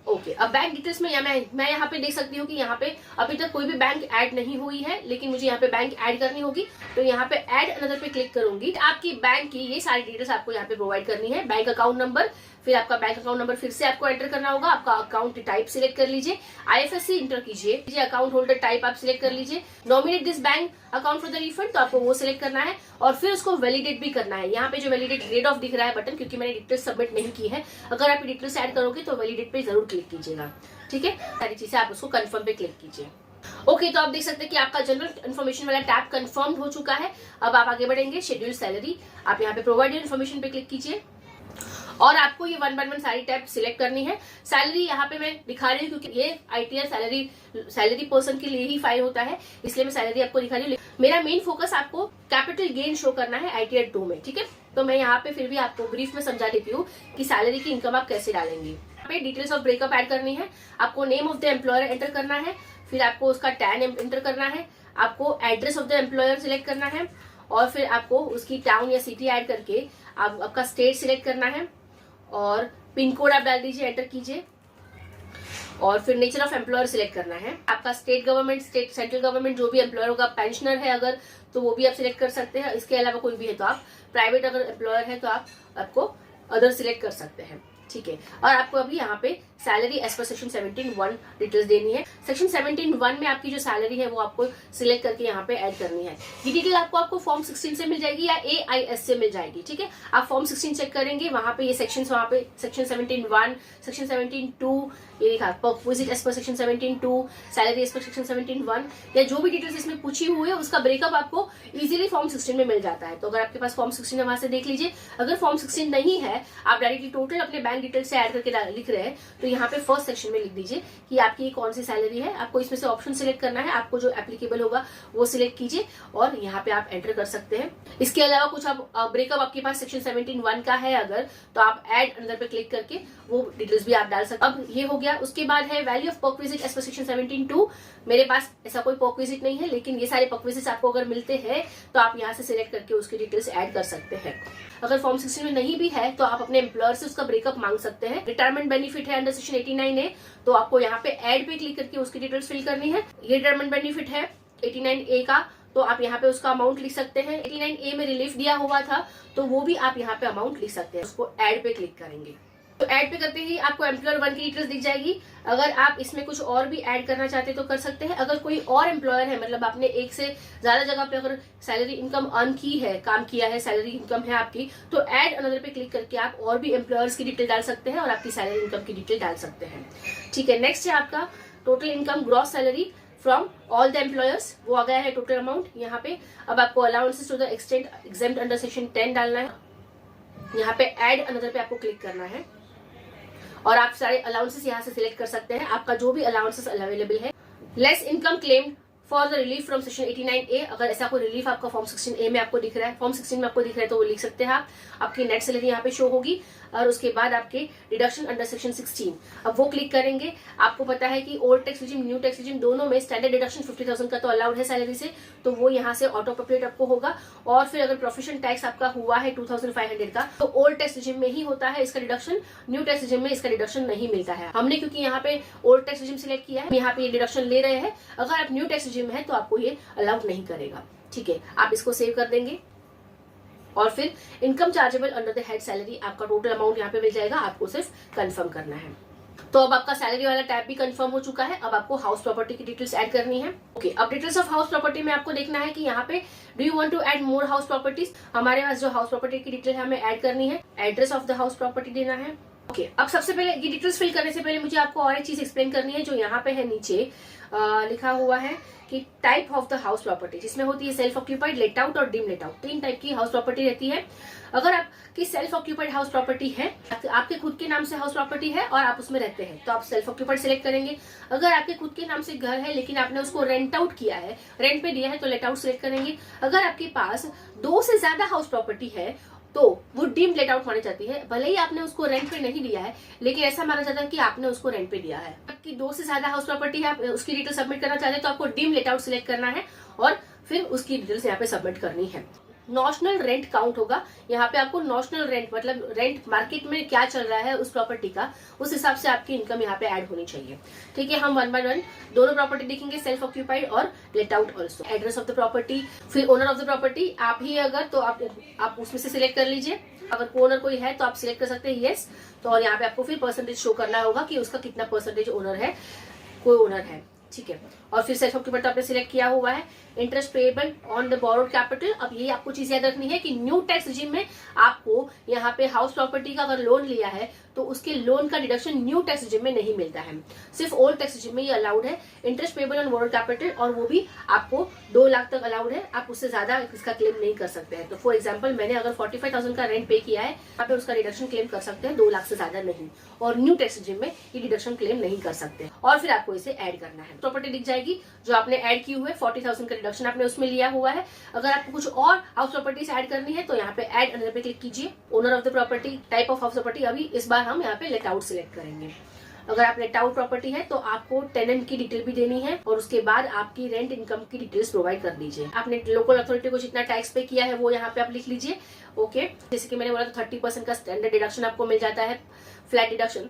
ओके, अब बैंक डिटेल्स में मैं यहाँ पे देख सकती हूँ कि यहाँ पे अभी तक कोई भी बैंक ऐड नहीं हुई है, लेकिन मुझे यहाँ पे बैंक ऐड करनी होगी, तो यहाँ पे ऐड अनदर पे क्लिक करूंगी। आपकी बैंक की ये सारी डिटेल्स आपको यहाँ पे प्रोवाइड करनी है, बैंक अकाउंट नंबर, फिर आपका बैंक अकाउंट नंबर फिर से आपको एंटर करना होगा, आपका अकाउंट टाइप सिलेक्ट कर लीजिए, IFSC इंटर कीजिए, अकाउंट होल्डर टाइप आप सिलेक्ट कर लीजिए, nominate this bank account for the refund, तो आपको वो सिलेक्ट करना है, और फिर उसको वैलिडेट भी करना है। यहाँ पे जो वैलिडेट ग्रेड ऑफ दिख रहा है बटन, क्योंकि मैंने डिटेल्स सबमिट नहीं की है, अगर आप डिटेल्स ऐड करोगे तो वैलिडेट पे जरूर क्लिक कीजिएगा, ठीक है। सारी चीजें आप उसको कंफर्म पे क्लिक कीजिए। ओके, तो आप देख सकते हैं कि आपका जनरल इन्फॉर्मेशन वाला टैब कंफर्म हो चुका है। अब आप आगे बढ़ेंगे, शेड्यूल सैलरी, आप यहाँ पे प्रोवाइड इन्फॉर्मेशन पे क्लिक कीजिए, और आपको ये 1 बाय 1 सारी टैब सिलेक्ट करनी है। सैलरी यहाँ पे मैं दिखा रही हूँ क्योंकि ये ITR सैलरी पर्सन के लिए ही फाइल होता है, इसलिए मैं सैलरी आपको दिखा रही हूँ। मेरा मेन फोकस आपको कैपिटल गेन शो करना है ITR 2 में, ठीक है। तो मैं यहाँ पे फिर भी आपको ब्रीफ में समझा देती हूँ कि सैलरी की इनकम आप कैसे डालेंगे। यहाँ पे डिटेल्स ऑफ ब्रेकअप ऐड करनी है, आपको name of the employer enter करना है, फिर आपको उसका टैन एंटर करना है, आपको address of the employer select करना है, और फिर आपको उसकी टाउन या सिटी ऐड करके आपका स्टेट सिलेक्ट करना है, और पिन कोड आप डाल दीजिए, एंटर कीजिए, और फिर नेचर ऑफ एम्प्लॉयर सिलेक्ट करना है। आपका state government, state central government जो भी एम्प्लॉयर होगा, पेंशनर है अगर तो वो भी आप सिलेक्ट कर सकते हैं, इसके अलावा कोई भी है तो आप प्राइवेट अगर एम्प्लॉयर है तो आपको अदर सिलेक्ट कर सकते हैं, ठीक है। और आपको अभी यहाँ पे salary as per section 17(1) details देनी है। सेक्शन 17(1) में आपकी जो सैलरी है वो आपको सिलेक्ट करके यहाँ पे ऐड करनी है। ये डिटेल आपको फॉर्म 16 से मिल जाएगी या AIS से मिल जाएगी, ठीक है। आप फॉर्म 16 चेक करेंगे, वहां पे ये सेक्शन, वहां पे सेक्शन 17(1), सेक्शन 17(2), ये लिखा perquisite as per section 17(2), salary as per section 17(1), या जो भी डिटेल्स इसमें पूछी हुई है उसका ब्रेकअप आपको इजीली फॉर्म 16 में मिल जाता है। तो अगर आपके पास फॉर्म 16 है वहां से देख लीजिए। अगर फॉर्म 16 नहीं है, आप डायरेक्टली टोटल अपने बैंक डिटेल्स से ऐड करके लिख रहे हैं, तो यहाँ पे फर्स्ट सेक्शन में लिख दीजिए कि आपकी कौन सी सैलरी है। आपको इसमें से ऑप्शन सिलेक्ट करना है, आपको जो एप्लीकेबल होगा वो सिलेक्ट कीजिए, और यहाँ पे आप एंटर कर सकते हैं। इसके अलावा कुछ आप ब्रेकअप आपके पास सेक्शन 17(1) का है अगर, तो आप ऐड अंदर पे क्लिक करके वो डिटेल्स भी आप डाल सकते हैं। अब ये हो गया। उसके बाद है value of perquisite as per section 17(2). मेरे पास ऐसा कोई परक्विजिट नहीं है, लेकिन ये सारे परक्विजिट्स आपको अगर मिलते हैं तो आप यहाँ से सिलेक्ट करके उसकी डिटेल्स ऐड कर सकते हैं। अगर फॉर्म 16 में नहीं भी है तो आप अपने एम्प्लॉयर से उसका ब्रेकअप मांग सकते हैं। रिटायरमेंट बेनिफिट है अंडर सेक्शन 89A, तो आपको यहाँ पे ऐड पे क्लिक करके उसकी डिटेल्स फिल करनी है। ये रिटायरमेंट बेनिफिट है 89A का, तो आप यहाँ पे उसका अमाउंट लिख सकते हैं। 89A में रिलीफ दिया हुआ था तो वो भी आप यहाँ पे अमाउंट लिख सकते हैं। उसको ऐड पे क्लिक करेंगे तो ऐड पे करते ही आपको एम्प्लॉयर 1 की डिटेल्स दिख जाएगी। अगर आप इसमें कुछ और भी ऐड करना चाहते हैं तो कर सकते हैं। अगर कोई और एम्प्लॉयर है, मतलब आपने एक से ज्यादा जगह पे अगर सैलरी इनकम अर्न की है, काम किया है, सैलरी इनकम है आपकी, तो ऐड अनदर पे क्लिक करके आप और भी एम्प्लॉयर्स की डिटेल डाल सकते हैं और आपकी सैलरी इनकम की डिटेल डाल सकते हैं, ठीक है। नेक्स्ट है आपका total income gross salary from all the employers, वो आ गया है टोटल अमाउंट यहाँ पे। अब आपको allowances to the extent exempt under section 10 डालना है। यहाँ पे ऐड अनदर पे आपको क्लिक करना है, और आप सारे अलाउंसेस यहाँ से सिलेक्ट कर सकते हैं, आपका जो भी अलाउंसेस अवेलेबल है। Less income claim for the relief from section 89A, अगर ऐसा कोई रिलीफ आपका फॉर्म 16A में आपको दिख रहा है, फॉर्म 16 में आपको दिख रहा है तो वो लिख सकते हैं आप। आपकी नेट सैलरी यहाँ पे शो होगी और उसके बाद आपके डिडक्शन अंडर सेक्शन 16, अब वो क्लिक करेंगे। आपको पता है कि old tax regime new tax regime दोनों में स्टैंडर्ड डिडक्शन 50,000 का तो अलाउड है सैलरी से, तो वो यहाँ से ऑटो पॉपुलेट आपको होगा। और फिर अगर प्रोफेशन टैक्स आपका हुआ है 2500 का तो ओल्ड टैक्स रिजिम में ही होता है इसका डिडक्शन, न्यू टैक्स रिजिम में इसका डिडक्शन नहीं मिलता है। हमने क्योंकि यहाँ पे ओल्ड टैक्स रिजिम सिलेक्ट किया है, यहाँ पे ये डिडक्शन ले रहे हैं। अगर आप न्यू टैक्स रिजिम में है तो आपको ये अलाउड नहीं करेगा। ठीक है, आप इसको सेव कर देंगे और फिर income chargeable under the head salary आपका टोटल अमाउंट यहाँ पे मिल जाएगा, आपको सिर्फ कंफर्म करना है। तो अब आपका सैलरी वाला टैब भी कंफर्म हो चुका है। अब आपको हाउस प्रॉपर्टी की डिटेल्स ऐड करनी है। ओके, अब डिटेल्स ऑफ हाउस प्रॉपर्टी में आपको देखना है कि यहाँ पे do you want to add more house properties. हमारे पास जो हाउस प्रॉपर्टी की डिटेल है हमें ऐड करनी है, address of the house property देना है। ओके, अब सबसे पहले ये डिटेल्स फिल करने से पहले मुझे आपको और एक चीज एक्सप्लेन करनी है जो यहाँ पे है नीचे लिखा हुआ है कि type of the house property, जिसमें होती है सेल्फ ऑक्यूपाइड, लेट आउट और डीम लेट आउट। 3 टाइप की हाउस प्रॉपर्टी रहती है। अगर आपकी सेल्फ ऑक्यूपाइड हाउस प्रॉपर्टी है, आपके खुद के नाम से हाउस प्रॉपर्टी है और आप उसमें रहते हैं तो आप सेल्फ ऑक्यूपाइड सिलेक्ट करेंगे। अगर आपके खुद के नाम से घर है लेकिन आपने उसको रेंट आउट किया है, रेंट पे दिया है तो लेट आउट सिलेक्ट करेंगे। अगर आपके पास 2 से ज्यादा हाउस प्रॉपर्टी है तो वो डीम्ड लेट आउट मानी जाती है। भले ही आपने उसको रेंट पे नहीं दिया है लेकिन ऐसा माना जाता है कि आपने उसको रेंट पे दिया है। आपकी 2 से ज्यादा हाउस प्रॉपर्टी है, आप उसकी डिटेल सबमिट करना चाहते हैं तो आपको डीम्ड लेट आउट सिलेक्ट करना है और फिर उसकी डिटेल्स यहाँ पे सबमिट करनी है। नॉशनल रेंट काउंट होगा यहाँ पे, आपको नॉशनल रेंट मतलब रेंट मार्केट में क्या चल रहा है उस प्रॉपर्टी का, उस हिसाब से आपकी इनकम यहाँ पे ऐड होनी चाहिए। ठीक है, हम 1 बाय 1 दोनों प्रॉपर्टी देखेंगे, सेल्फ ऑक्यूपाइड और let out also. Address of the property, फिर ओनर ऑफ द प्रॉपर्टी आप ही अगर तो आप उसमें से सिलेक्ट कर लीजिए। अगर ओनर कोई है तो आप सिलेक्ट कर सकते हैं यस। तो और यहाँ पे आपको फिर परसेंटेज शो करना होगा कि उसका कितना परसेंटेज ओनर है, कोई ओनर है। ठीक है, और फिर सेल्फ ऑक्यूपाइड आपने सिलेक्ट किया हुआ है। Interest payable on the borrowed capital, अब ये आपको चीज याद रखनी है कि न्यू टैक्स रिजिम में आपको यहाँ पे हाउस प्रॉपर्टी का अगर लोन लिया है तो उसके लोन का डिडक्शन न्यू टैक्स रिजिम में नहीं मिलता है, सिर्फ ओल्ड टैक्स रिजिम में ये अलाउड है। Interest payable on borrowed capital, और वो भी आपको 2 लाख तक अलाउड है, आप उससे ज्यादा इसका क्लेम नहीं कर सकते हैं। तो फॉर एग्जाम्पल मैंने अगर 45,000 का रेंट पे किया है, आप उसका डिडक्शन क्लेम कर सकते हैं 2 लाख से ज्यादा नहीं, और न्यू टैक्स रिजिम में ये डिडक्शन क्लेम नहीं कर सकते। और फिर आपको इसे ऐड करना है। प्रॉपर्टी दिख जाएगी जो आपने ऐड की हुई है, 40,000 का डिडक्शन आपने उसमें लिया हुआ है। अगर आपको कुछ और हाउस प्रॉपर्टीज ऐड करनी है तो यहाँ पे ऐड अनदर पे क्लिक कीजिए। Owner of the property, type of house property, अभी इस बार हम यहाँ पे लेट आउट सिलेक्ट करेंगे। अगर आप लेट आउट प्रॉपर्टी है तो आपको टेनेंट की डिटेल भी देनी है और उसके बाद आपकी रेंट इनकम की डिटेल्स प्रोवाइड कर दीजिए। आपने लोकल अथॉरिटी को जितना टैक्स पे किया है वो यहाँ पे आप लिख लीजिए। ओके, जैसे कि मैंने बोला तो 30% का स्टैंडर्ड डिडक्शन आपको मिल जाता है, फ्लैट डिडक्शन,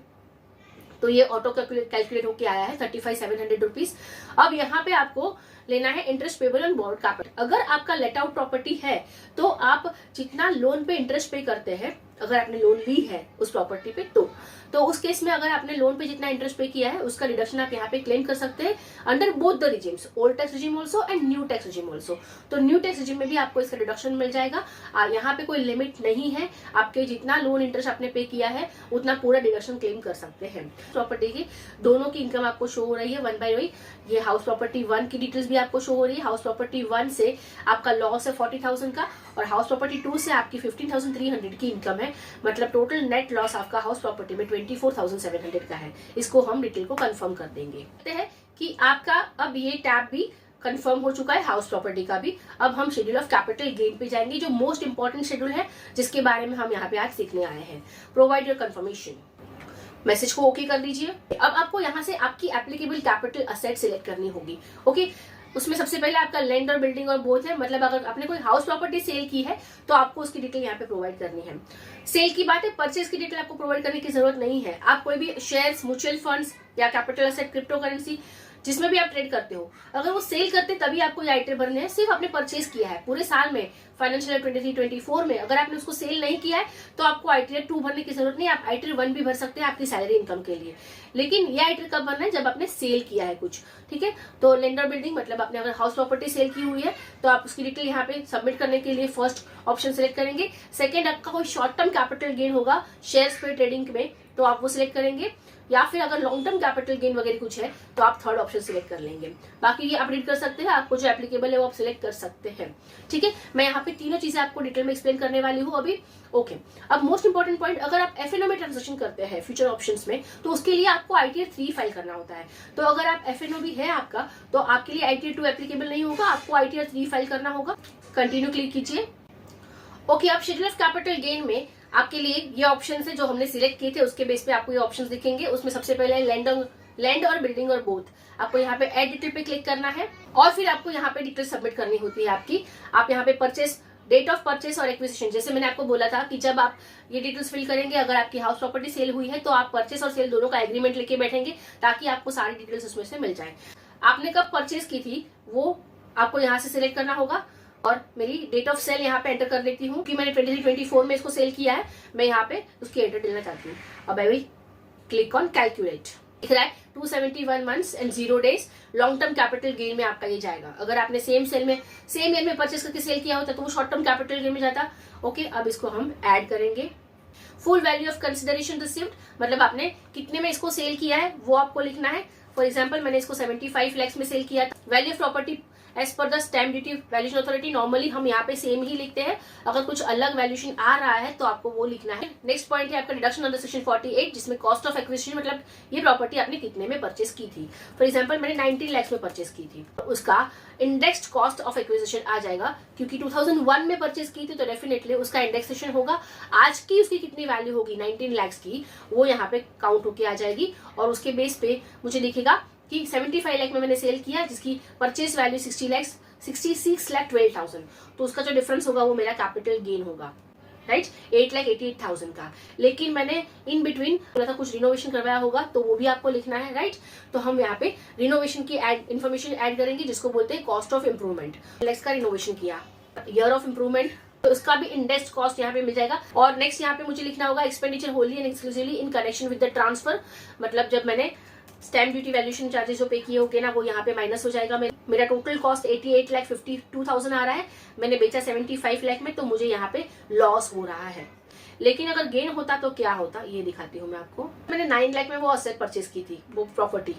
तो ये ऑटो कैलकुलेट होके आया है 35,700 रुपीज। अब यहाँ पे आपको लेना है interest payable on borrowed capital. अगर आपका लेट आउट प्रॉपर्टी है तो आप जितना लोन पे इंटरेस्ट पे करते हैं, अगर आपने लोन ली है उस प्रॉपर्टी पे तो उस केस में अगर आपने लोन पे जितना इंटरेस्ट पे किया है उसका डिडक्शन आप यहाँ पे क्लेम कर सकते हैं under both the regimes, old tax regime also and new tax regime also. तो न्यू टैक्स रिजिम में भी आपको इसका डिडक्शन मिल जाएगा। यहाँ पे कोई लिमिट नहीं है, आपके जितना लोन इंटरेस्ट आपने पे किया है उतना पूरा डिडक्शन क्लेम कर सकते हैं। प्रॉपर्टी की दोनों की इनकम आपको शो हो रही है 1 बाय 1। ये हाउस प्रॉपर्टी 1 की डिटेल्स भी आपको शो हो रही है। हाउस प्रॉपर्टी 1 से आपका लॉस है 40,000 का और हाउस प्रॉपर्टी 2 से आपकी 15,300 की इनकम है, मतलब टोटल नेट लॉस आपका हाउस प्रॉपर्टी में 24,700 का है। इसको हम डिटेल को कंफर्म कर देंगे। कहते हैं कि आपका अब ये टैब भी कंफर्म हो चुका है हाउस प्रॉपर्टी का भी। अब हम शेड्यूल ऑफ कैपिटल गेन पे जाएंगे, जो मोस्ट इंपॉर्टेंट शेड्यूल है जिसके बारे में हम यहाँ पे आज सीखने आए हैं। प्रोवाइड योर कंफर्मेशन, मैसेज को ओके कर दीजिए। अब आपको यहाँ से आपकी एप्लीकेबल कैपिटल असेट सिलेक्ट करनी होगी। ओके, उसमें सबसे पहले आपका लैंड और बिल्डिंग और बोथ है, मतलब अगर आपने कोई हाउस प्रॉपर्टी सेल की है तो आपको उसकी डिटेल यहाँ पे प्रोवाइड करनी है। सेल की बात है, परचेज की डिटेल आपको प्रोवाइड करने की जरूरत नहीं है। आप कोई भी शेयर्स, म्यूचुअल फंड्स या कैपिटल असेट, क्रिप्टो करेंसी, जिसमें भी आप ट्रेड करते हो, अगर वो सेल करते तभी आपको ये आइटम भरने हैं। सिर्फ आपने परचेज किया है पूरे साल में, फाइनेंशियल 23-24 में, अगर आपने उसको सेल नहीं किया है तो आपको आईटीआर 2 भरने की जरूरत नहीं। आप आईटीआर 1 भी भर सकते हैं आपकी सैलरी इनकम के लिए, लेकिन ये आईटीआर कब भरना है, जब आपने सेल किया है कुछ। ठीक है, तो लैंड और बिल्डिंग मतलब आपने अगर हाउस प्रॉपर्टी सेल की हुई है तो आप उसकी डिटेल यहाँ पे सबमिट करने के लिए फर्स्ट ऑप्शन सिलेक्ट करेंगे। सेकेंड, आपका कोई शॉर्ट टर्म कैपिटल गेन होगा शेयर्स पे ट्रेडिंग में तो आप वो सिलेक्ट करेंगे, या फिर अगर लॉन्ग टर्म कैपिटल गेन वगैरह कुछ है तो आप थर्ड ऑप्शन सिलेक्ट कर लेंगे। बाकी ये आप रीड कर सकते हैं, आपको जो एप्लीकेबल है वो आप सिलेक्ट कर सकते हैं। ठीक है, मैं यहाँ पे तीनों चीज चीजें आपको डिटेल में एक्सप्लेन करने वाली हूँ अभी। ओके, अब मोस्ट इंपॉर्टेंट पॉइंट, अगर आप एफएनओ में ट्रांजेक्शन करते हैं फ्यूचर ऑप्शंस में, तो उसके लिए आपको आईटीआर 3 फाइल करना होता है। तो अगर आप एफएनओ भी है आपका, तो आपके लिए आईटीआर 2 एप्लीकेबल नहीं होगा, आपको आईटीआर 3 फाइल करना होगा। कंटिन्यू क्लिक कीजिए। ओके, अब शेड्यूल ऑफ कैपिटल गेन में आपके लिए ये ऑप्शन है जो हमने सिलेक्ट किए थे, उसके बेस पे आपको ये ऑप्शन दिखेंगे। उसमें सबसे पहले लैंड और बिल्डिंग और बोथ, आपको यहाँ पे एड डिटेल पे क्लिक करना है और फिर आपको यहाँ पे डिटेल सबमिट करनी होती है आपकी। आप यहाँ पे परचेस, डेट ऑफ परचेस और एक्विजिशन, जैसे मैंने आपको बोला था कि जब आप ये डिटेल्स फिल करेंगे, अगर आपकी हाउस प्रॉपर्टी सेल हुई है तो आप परचेस और सेल दोनों का एग्रीमेंट लेके बैठेंगे ताकि आपको सारी डिटेल्स उसमें से मिल जाए। आपने कब परचेस की थी वो आपको यहाँ से सिलेक्ट करना होगा और मेरी डेट ऑफ सेल यहाँ पे एंटर कर देती हूँ कि मैंने 23-24 में इसको सेल किया है, मैं यहाँ पे उसकी एंटर देना चाहती हूँ। अब I will click on calculate. दिख रहा है 271 months and 0 days long term capital gain में आपका ये जाएगा। अगर आपने सेम ईयर में परचेस करके सेल किया होता तो वो शॉर्ट टर्म कैपिटल गेन में जाता। ओके, अब इसको हम ऐड करेंगे। Full value of consideration received, मतलब आपने कितने में इसको सेल किया है वो आपको लिखना है। फॉर एग्जाम्पल मैंने इसको 75 लाख में सेल किया था। Value of property as per the stamp duty valuation authority, normally हम यहाँ पे सेम ही लिखते हैं, अगर कुछ अलग वैल्यूएशन आ रहा है तो आपको वो लिखना है। नेक्स्ट पॉइंट है आपका डिडक्शन अंडर सेक्शन 48, जिसमें कॉस्ट ऑफ एक्विजिशन, मतलब ये प्रॉपर्टी आपने कितने में परचेस की थी। फॉर एग्जाम्पल मैंने 19 लाख में परचेस की थी, तो उसका इंडेक्स्ड कॉस्ट ऑफ एक्विजिशन आ जाएगा, क्योंकि 2001 में परचेस की थी तो डेफिनेटली उसका इंडेक्सेशन होगा। आज की उसकी कितनी वैल्यू होगी 19 लाख की, वो यहाँ पे काउंट होके आ जाएगी और उसके बेस पे मुझे दिखेगा कि 75 लाख में मैंने सेल किया, जिसकी परचेस वैल्यू 66,12,000, तो उसका जो डिफरेंस होगा वो मेरा कैपिटल गेन होगा, राइट, 8,88,000 का। लेकिन मैंने इन बिटवीन कुछ रिनोवेशन करवाया होगा तो वो भी आपको लिखना है, राइट। तो हम यहाँ पे रिनोवेशन की इन्फॉर्मेशन ऐड करेंगे, जिसको बोलते हैं कॉस्ट ऑफ इम्प्रूवमेंट। लेक्स का रिनोवेशन किया, ईयर ऑफ इम्प्रूवमेंट, तो उसका भी इंडेक्स्ड कॉस्ट यहाँ पे मिल जाएगा। और नेक्स्ट यहाँ पे मुझे लिखना होगा expenditure Holi and exclusively in connection with the transfer, मतलब जब मैंने स्टैम्प ड्यूटी वैल्यूएशन चार्जेस जो पे किए होंगे ना, वो यहाँ पे माइनस हो जाएगा। मेरा टोटल कॉस्ट 88,52,000 आ रहा है, मैंने बेचा 75 लाख में, तो मुझे यहाँ पे लॉस हो रहा है। लेकिन अगर गेन होता तो क्या होता ये दिखाती हूँ मैं आपको। मैंने 9 लाख में वो असेट परचेस की थी, वो प्रॉपर्टी,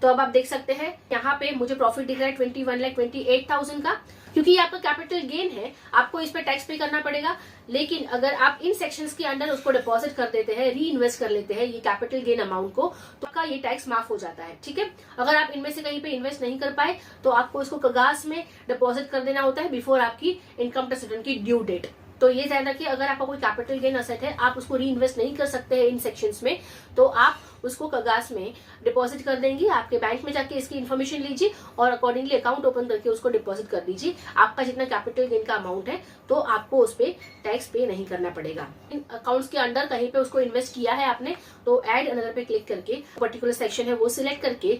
तो अब आप देख सकते हैं यहाँ पे मुझे प्रॉफिट दिख रहा है 21,28,000 का, क्योंकि ये आपका कैपिटल गेन है, आपको इस पे टैक्स पे करना पड़ेगा। लेकिन अगर आप इन सेक्शंस के अंडर उसको डिपॉजिट कर देते हैं, री इन्वेस्ट कर लेते हैं ये कैपिटल गेन अमाउंट को, तो आपका ये टैक्स माफ हो जाता है, ठीक है। अगर आप इनमें से कहीं पे इन्वेस्ट नहीं कर पाए तो आपको इसको कगास में डिपॉजिट कर देना होता है बिफोर आपकी इनकम टैक्स रिटर्न की ड्यू डेट। तो ये ध्यान रखिए, अगर आपका कोई कैपिटल गेन असेट है, आप उसको री इन्वेस्ट नहीं कर सकते हैं इन सेक्शंस में, तो आप उसको कगास में डिपॉजिट कर देंगे। आपके बैंक में जाके इसकी इन्फॉर्मेशन लीजिए और अकॉर्डिंगली अकाउंट ओपन करके उसको डिपॉजिट कर दीजिए। आपका जितना कैपिटल गेन का अमाउंट है तो आपको उस पर टैक्स पे नहीं करना पड़ेगा। इन अकाउंट्स के अंडर कहीं पे उसको इन्वेस्ट किया है आपने, तो ऐड अनदर पे क्लिक करके पर्टिकुलर सेक्शन है वो सिलेक्ट करके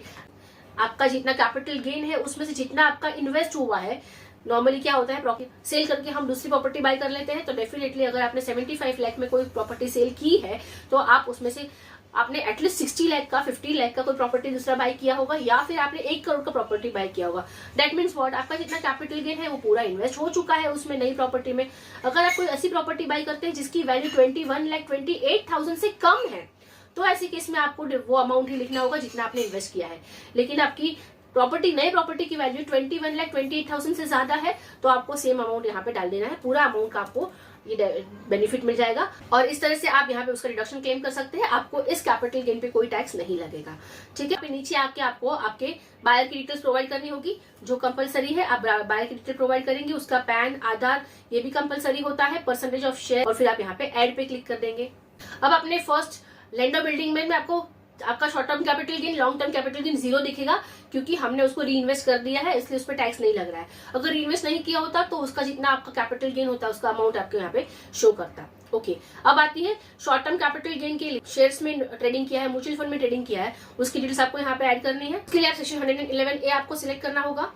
आपका जितना कैपिटल गेन है उसमें से जितना आपका इन्वेस्ट हुआ है, नॉर्मली क्या होता है प्रॉफिट सेल करके हम दूसरी प्रॉपर्टी बाय कर लेते हैं, तो डेफिनेटली अगर आपने 75 लाख में कोई प्रॉपर्टी सेल की है तो आप उसमें से आपने एटलीस्ट 60 लाख का 50 लाख का कोई प्रॉपर्टी दूसरा बाय किया होगा, या फिर आपने 1 करोड़ का प्रॉपर्टी बाय किया होगा। दैट मीन्स व्हाट, आपका जितना कैपिटल गेन है वो पूरा इन्वेस्ट हो चुका है उसमें नई प्रॉपर्टी में। अगर आप कोई ऐसी प्रॉपर्टी बाय करते हैं जिसकी वैल्यू 21,28,000 से कम है, तो ऐसे केस में आपको वो अमाउंट ही लिखना होगा जितना आपने इन्वेस्ट किया है। लेकिन आपकी नई प्रॉपर्टी की वैल्यू 21,28,000 से ज्यादा है तो आपको सेम अमाउंट यहाँ पे डाल देना है, पूरा अमाउंट का आपको ये बेनिफिट मिल जाएगा। और इस तरह से आप यहाँ पे उसका रिडक्शन क्लेम कर सकते हैं, आपको इस कैपिटल गेन पे कोई टैक्स नहीं लगेगा, ठीक है। नीचे आके आपको आपके बायर की डिटेल्स प्रोवाइड करनी होगी, जो कंपलसरी है। आप बायर की डिटेल प्रोवाइड करेंगे, उसका पैन, आधार, ये भी कंपलसरी होता है, परसेंटेज ऑफ शेयर, और फिर आप यहाँ पे ऐड पे क्लिक कर देंगे। अब अपने फर्स्ट लैंड और बिल्डिंग में आपको आपका short term capital gain, long term capital gain 0 दिखेगा, क्योंकि हमने उसको री इन्वेस्ट कर दिया है, इसलिए उस पर टैक्स नहीं लग रहा है। अगर री इन्वेस्ट नहीं किया होता तो उसका जितना आपका कैपिटल गेन होता है उसका अमाउंट आपको यहाँ पे शो करता। ओके, अब आती है शॉर्ट टर्म कैपिटल गेन के लिए शेयर्स में ट्रेडिंग किया है, म्यूचुअल फंड में ट्रेडिंग किया है, उसकी डिटेल्स आपको यहाँ पे ऐड करनी है। उसके लिए आप सेक्शन 111A आपको सिलेक्ट करना होगा।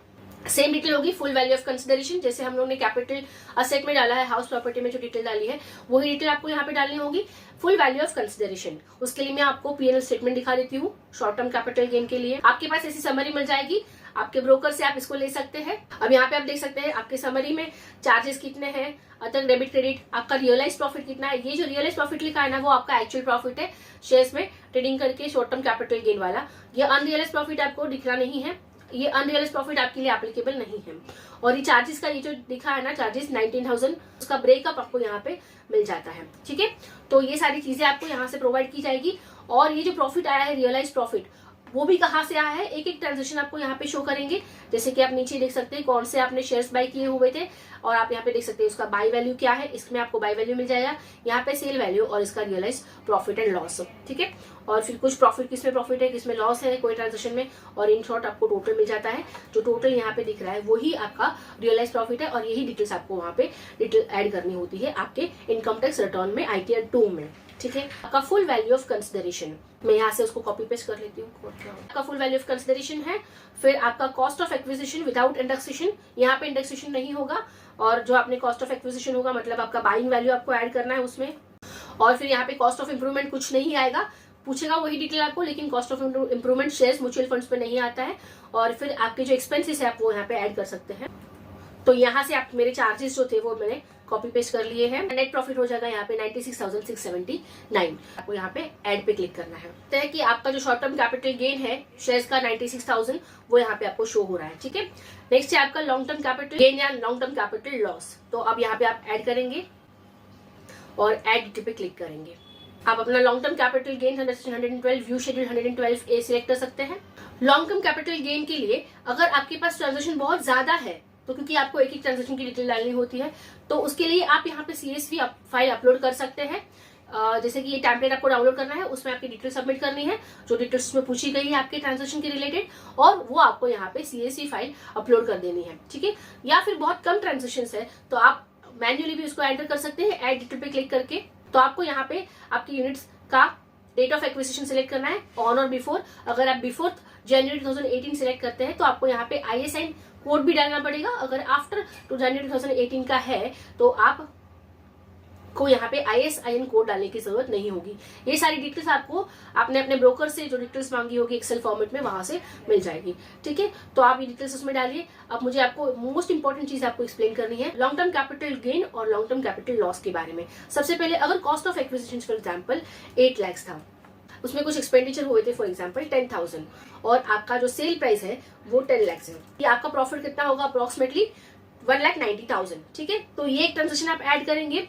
सेम डिटेल होगी फुल वैल्यू ऑफ कंसिडरेशन, जैसे हम लोगों ने कैपिटल असेट में डाला है, हाउस प्रॉपर्टी में जो डिटेल डाली है वही डिटेल आपको यहाँ पे डालनी होगी। फुल वैल्यू ऑफ कंसिडरेशन, उसके लिए मैं आपको P&L स्टेटमेंट दिखा देती हूँ। शॉर्ट टर्म कैपिटल गेन के लिए आपके पास ऐसी समरी मिल जाएगी, आपके ब्रोकर से आप इसको ले सकते हैं। अब यहाँ पे आप देख सकते हैं आपके समरी में चार्जेस कितने हैं, अदर डेबिट क्रेडिट, आपका रियलाइज प्रॉफिट कितना है। ये जो रियलाइज प्रॉफिट लिखा है ना वो आपका एक्चुअल प्रॉफिट है शेयर्स में ट्रेडिंग करके, शॉर्ट टर्म कैपिटल गेन वाला। ये अनरियलाइज प्रॉफिट आपको दिखना नहीं है, ये अनरियलाइज प्रॉफिट आपके लिए एप्लीकेबल नहीं है। और ये चार्जेस का ये जो दिखा है ना चार्जेस 19,000, उसका ब्रेकअप आपको यहाँ पे मिल जाता है। ठीक है, तो ये सारी चीजें आपको यहाँ से प्रोवाइड की जाएगी। और ये जो प्रॉफिट आया है रियलाइज प्रॉफिट, वो भी कहाँ से आया है, एक एक ट्रांजेक्शन आपको यहाँ पे शो करेंगे। जैसे कि आप नीचे देख सकते हैं कौन से आपने शेयर्स बाय किए हुए थे, और आप यहाँ पे देख सकते हैं उसका बाय वैल्यू क्या है, इसमें आपको बाय वैल्यू मिल जाएगा, यहाँ पे सेल वैल्यू और इसका रियलाइज प्रॉफिट एंड लॉस। ठीक है, और फिर कुछ प्रॉफिट किसमें प्रॉफिट है किसमें लॉस है कोई ट्रांजेक्शन में, और इन शॉर्ट आपको टोटल मिल जाता है। जो टोटल यहाँ पे दिख रहा है वही आपका रियलाइज प्रॉफिट है, और यही डिटेल्स आपको वहाँ पे डिटेल ऐड करनी होती है आपके इनकम टैक्स रिटर्न में ITR 2 में। ठीक है, आपका फुल वैल्यू ऑफ कंसिडरेशन, मैं यहाँ से उसको कॉपी पेस्ट कर लेती हूँ। आपका फुल वैल्यू ऑफ कंसिडरेशन है, फिर आपका cost of acquisition without indexation, यहाँ पे इंडेक्सेशन नहीं होगा, और जो आपने कॉस्ट ऑफ एक्विजिशन होगा मतलब आपका बाइंग वैल्यू आपको ऐड करना है उसमें। और फिर यहाँ पे कॉस्ट ऑफ इंप्रूवमेंट कुछ नहीं आएगा, पूछेगा वही डिटेल आपको, लेकिन cost of improvement shares mutual funds पे नहीं आता है। और फिर आपके जो एक्सपेंसेस है आप वो यहाँ पे ऐड कर सकते हैं। तो यहाँ से आप मेरे चार्जेस जो थे वो मैंने कॉपी पेस्ट कर लिए हैं। नेट प्रॉफिट हो जाएगा यहाँ पे 96,679। आपको यहाँ पे ऐड पे क्लिक करना है। तो है कि आपका जो शॉर्ट टर्म कैपिटल गेन है शेयर्स का 96,000 वो यहाँ पे आपको शो हो रहा है। ठीक है, नेक्स्ट है आपका लॉन्ग टर्म कैपिटल गेन या लॉन्ग टर्म कैपिटल लॉस। तो अब यहाँ पे आप ऐड करेंगे और ऐड डिटेल पे क्लिक करेंगे। आप अपना long term capital gain 112 view schedule 112A select कर सकते हैं। लॉन्ग टर्म कैपिटल गेन के लिए अगर आपके पास ट्रांजेक्शन बहुत ज्यादा है, तो क्योंकि आपको एक एक ट्रांजेक्शन की डिटेल डालनी होती है, तो उसके लिए आप यहाँ पे CSV फाइल अपलोड कर सकते हैं। जैसे कि ये टेम्पलेट आपको डाउनलोड करना है, उसमें आपकी डिटेल सबमिट करनी है जो डिटेल्स में पूछी गई है आपके ट्रांजेक्शन के रिलेटेड, और वो आपको यहाँ पे CSV फाइल अपलोड कर देनी है। ठीक है, या फिर बहुत कम ट्रांजेक्शन है तो आप मैन्युअली भी उसको एंटर कर सकते हैं ऐड डिटेल पे क्लिक करके। तो आपको यहाँ पे आपकी यूनिट्स का डेट ऑफ एक्विजिशन सिलेक्ट करना है, ऑन और बिफोर। अगर आप बिफोर जनवरी 2018 सिलेक्ट करते हैं तो आपको यहाँ पे ISIN कोड भी डालना पड़ेगा। अगर आफ्टर जनवरी 2018 का है तो आप को यहाँ पे ISIN कोड डालने की जरूरत नहीं होगी। ये सारी डिटेल्स आपको आपने अपने ब्रोकर से जो डिटेल्स मांगी होगी एक्सेल फॉर्मेट में वहां से मिल जाएगी। ठीक है, तो आप ये डिटेल्स उसमें डालिए। अब मुझे आपको मोस्ट इंपॉर्टेंट चीज आपको एक्सप्लेन करनी है लॉन्ग टर्म कैपिटल गेन और लॉन्ग टर्म कैपिटल लॉस के बारे में। सबसे पहले अगर cost of acquisition for example 8 lakh था, उसमें कुछ एक्सपेंडिचर हुए थे फॉर एग्जाम्पल 10,000, और आपका जो सेल प्राइस है वो 10 लाख है, ये आपका प्रॉफिट कितना होगा अप्रोक्सीमेटली 1,90,000। ठीक है, तो ये एक ट्रांजेक्शन आप ऐड करेंगे,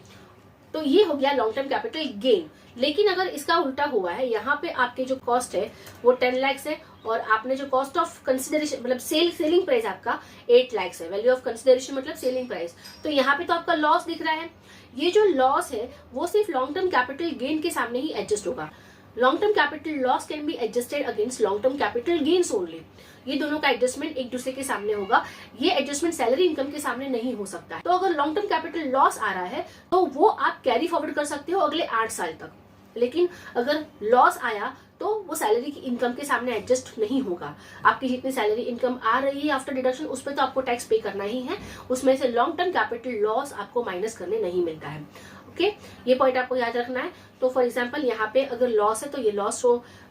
तो ये हो गया लॉन्ग टर्म कैपिटल गेन। लेकिन अगर इसका उल्टा हुआ है, यहाँ पे आपके जो कॉस्ट है वो 10 लाख है, और आपने जो कॉस्ट ऑफ कंसिडरेशन मतलब सेलिंग प्राइस आपका 8 लाख है, वैल्यू ऑफ कंसिडरेशन मतलब सेलिंग प्राइस, तो यहाँ पे तो आपका लॉस दिख रहा है। ये जो लॉस है वो सिर्फ लॉन्ग टर्म कैपिटल गेन के सामने ही एडजस्ट होगा। Long term capital loss can be adjusted against long term capital gains only. ये दोनों का एडजस्टमेंट एक दूसरे के सामने होगा, ये एडजस्टमेंट सैलरी इनकम के सामने नहीं हो सकता है। तो अगर लॉन्ग टर्म कैपिटल लॉस आ रहा है तो वो आप कैरी फॉरवर्ड कर सकते हो अगले 8 साल तक, लेकिन अगर लॉस आया तो वो सैलरी की इनकम के सामने एडजस्ट नहीं होगा। आपकी जितनी सैलरी इनकम आ रही है आफ्टर डिडक्शन उस पर तो आपको टैक्स पे करना ही है, उसमें से लॉन्ग टर्म कैपिटल लॉस आपको माइनस करने नहीं मिलता है। ओके, ये पॉइंट आपको याद रखना है। तो फॉर एग्जांपल यहाँ पे अगर लॉस है तो ये लॉस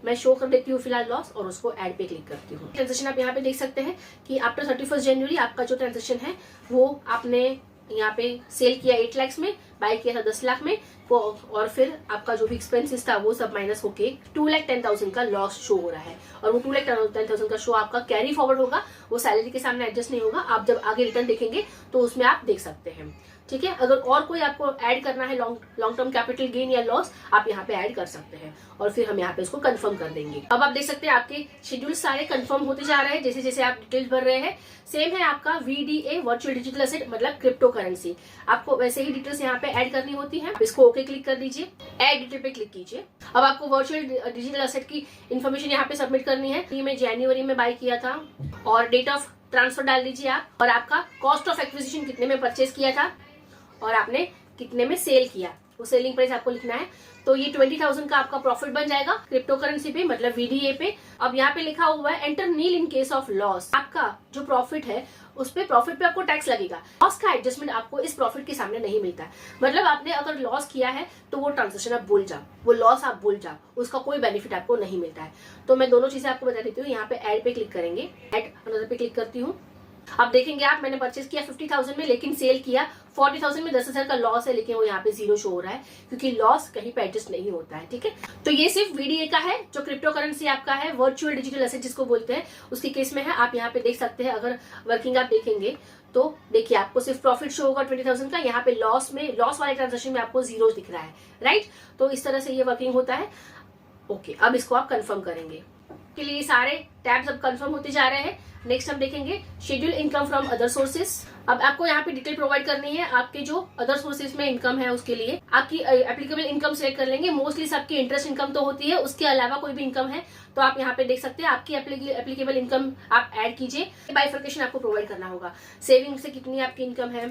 मैं शो कर देती हूँ फिलहाल लॉस, और उसको ऐड पे क्लिक करती हूँ। ट्रांजेक्शन आप यहाँ पे देख सकते हैं कि आफ्टर 31 जनवरी आपका जो ट्रांजेक्शन है वो आपने यहाँ पे सेल किया 8 लाख में, बाय किया था 10 लाख में, और फिर आपका जो भी एक्सपेंसेस था वो सब माइनस होके 2,10,000 का लॉस शो हो रहा है। और वो 2,10,000 का शो आपका कैरी फॉरवर्ड होगा, वो सैलरी के सामने एडजस्ट नहीं होगा। आप जब आगे रिटर्न देखेंगे तो उसमें आप देख सकते हैं। ठीक है, अगर और कोई आपको ऐड करना है लॉन्ग टर्म कैपिटल गेन या लॉस, आप यहाँ पे ऐड कर सकते हैं, और फिर हम यहाँ पे इसको कंफर्म कर देंगे। अब आप देख सकते हैं आपके शेड्यूल सारे कंफर्म होते जा रहे हैं जैसे जैसे आप डिटेल्स भर रहे हैं। सेम है आपका VDA वर्चुअल डिजिटल एसेट मतलब क्रिप्टो करेंसी, आपको वैसे ही डिटेल्स यहाँ पे ऐड करनी होती है। इसको ओके क्लिक कर दीजिए, ऐड डिटेल पे क्लिक कीजिए। अब आपको वर्चुअल डिजिटल एसेट की इन्फॉर्मेशन यहाँ पे सबमिट करनी है। ये मैं जनवरी में बाय किया था, और डेट ऑफ ट्रांसफर डाल दीजिए आप, और आपका कॉस्ट ऑफ एक्विजिशन कितने में परचेज किया था और आपने कितने में सेल किया, वो सेलिंग प्राइस आपको लिखना है। तो ये 20,000 का आपका प्रॉफिट बन जाएगा क्रिप्टो करेंसी पे मतलब VDA पे। अब यहाँ पे लिखा हुआ है enter nil in case of loss. आपका जो प्रॉफिट है उस पे प्रॉफिट पे आपको टैक्स लगेगा, लॉस का एडजस्टमेंट आपको इस प्रॉफिट के सामने नहीं मिलता है। मतलब आपने अगर लॉस किया है तो वो ट्रांजेक्शन आप भूल जाओ, वो लॉस आप भूल जाओ, उसका कोई बेनिफिट आपको नहीं मिलता है। तो मैं दोनों चीजें आपको बता देती हूँ। यहाँ पे ऐड पे क्लिक करेंगे, ऐड अनदर पे क्लिक करती हूँ, अब देखेंगे आप, मैंने परचेज किया 50,000 में, लेकिन सेल किया 40,000 में, 10,000 का लॉस है, लेकिन वो यहाँ पे 0 शो हो रहा है क्योंकि लॉस कहीं पे एडजस्ट नहीं होता है। ठीक है, तो ये सिर्फ VDA का है जो क्रिप्टो करेंसी आपका है, वर्चुअल डिजिटल एसेट जिसको बोलते हैं, उसके केस में है। आप यहाँ पे देख सकते हैं, अगर वर्किंग आप देखेंगे तो देखिए आपको सिर्फ प्रॉफिट शो होगा 20,000 का, यहाँ पे लॉस वाले ट्रांजेक्शन में आपको 0 दिख रहा है, राइट। तो इस तरह से ये वर्किंग होता है। ओके, अब इसको आप कंफर्म करेंगे के लिए सारे टैब्स अब कंफर्म होते जा रहे हैं। नेक्स्ट हम देखेंगे schedule income from other sources. अब आपको यहाँ पे डिटेल प्रोवाइड करनी है आपके जो अदर सोर्सेज में इनकम है उसके लिए। आपकी एप्लीकेबल इनकम सेलेक्ट कर लेंगे। मोस्टली सबकी इंटरेस्ट इनकम तो होती है, उसके अलावा कोई भी इनकम है तो आप यहाँ पे देख सकते हैं। आपकी एप्लीकेबल इनकम आप ऐड कीजिए। बाइफर्केशन आपको प्रोवाइड करना होगा, सेविंग से कितनी आपकी इनकम है,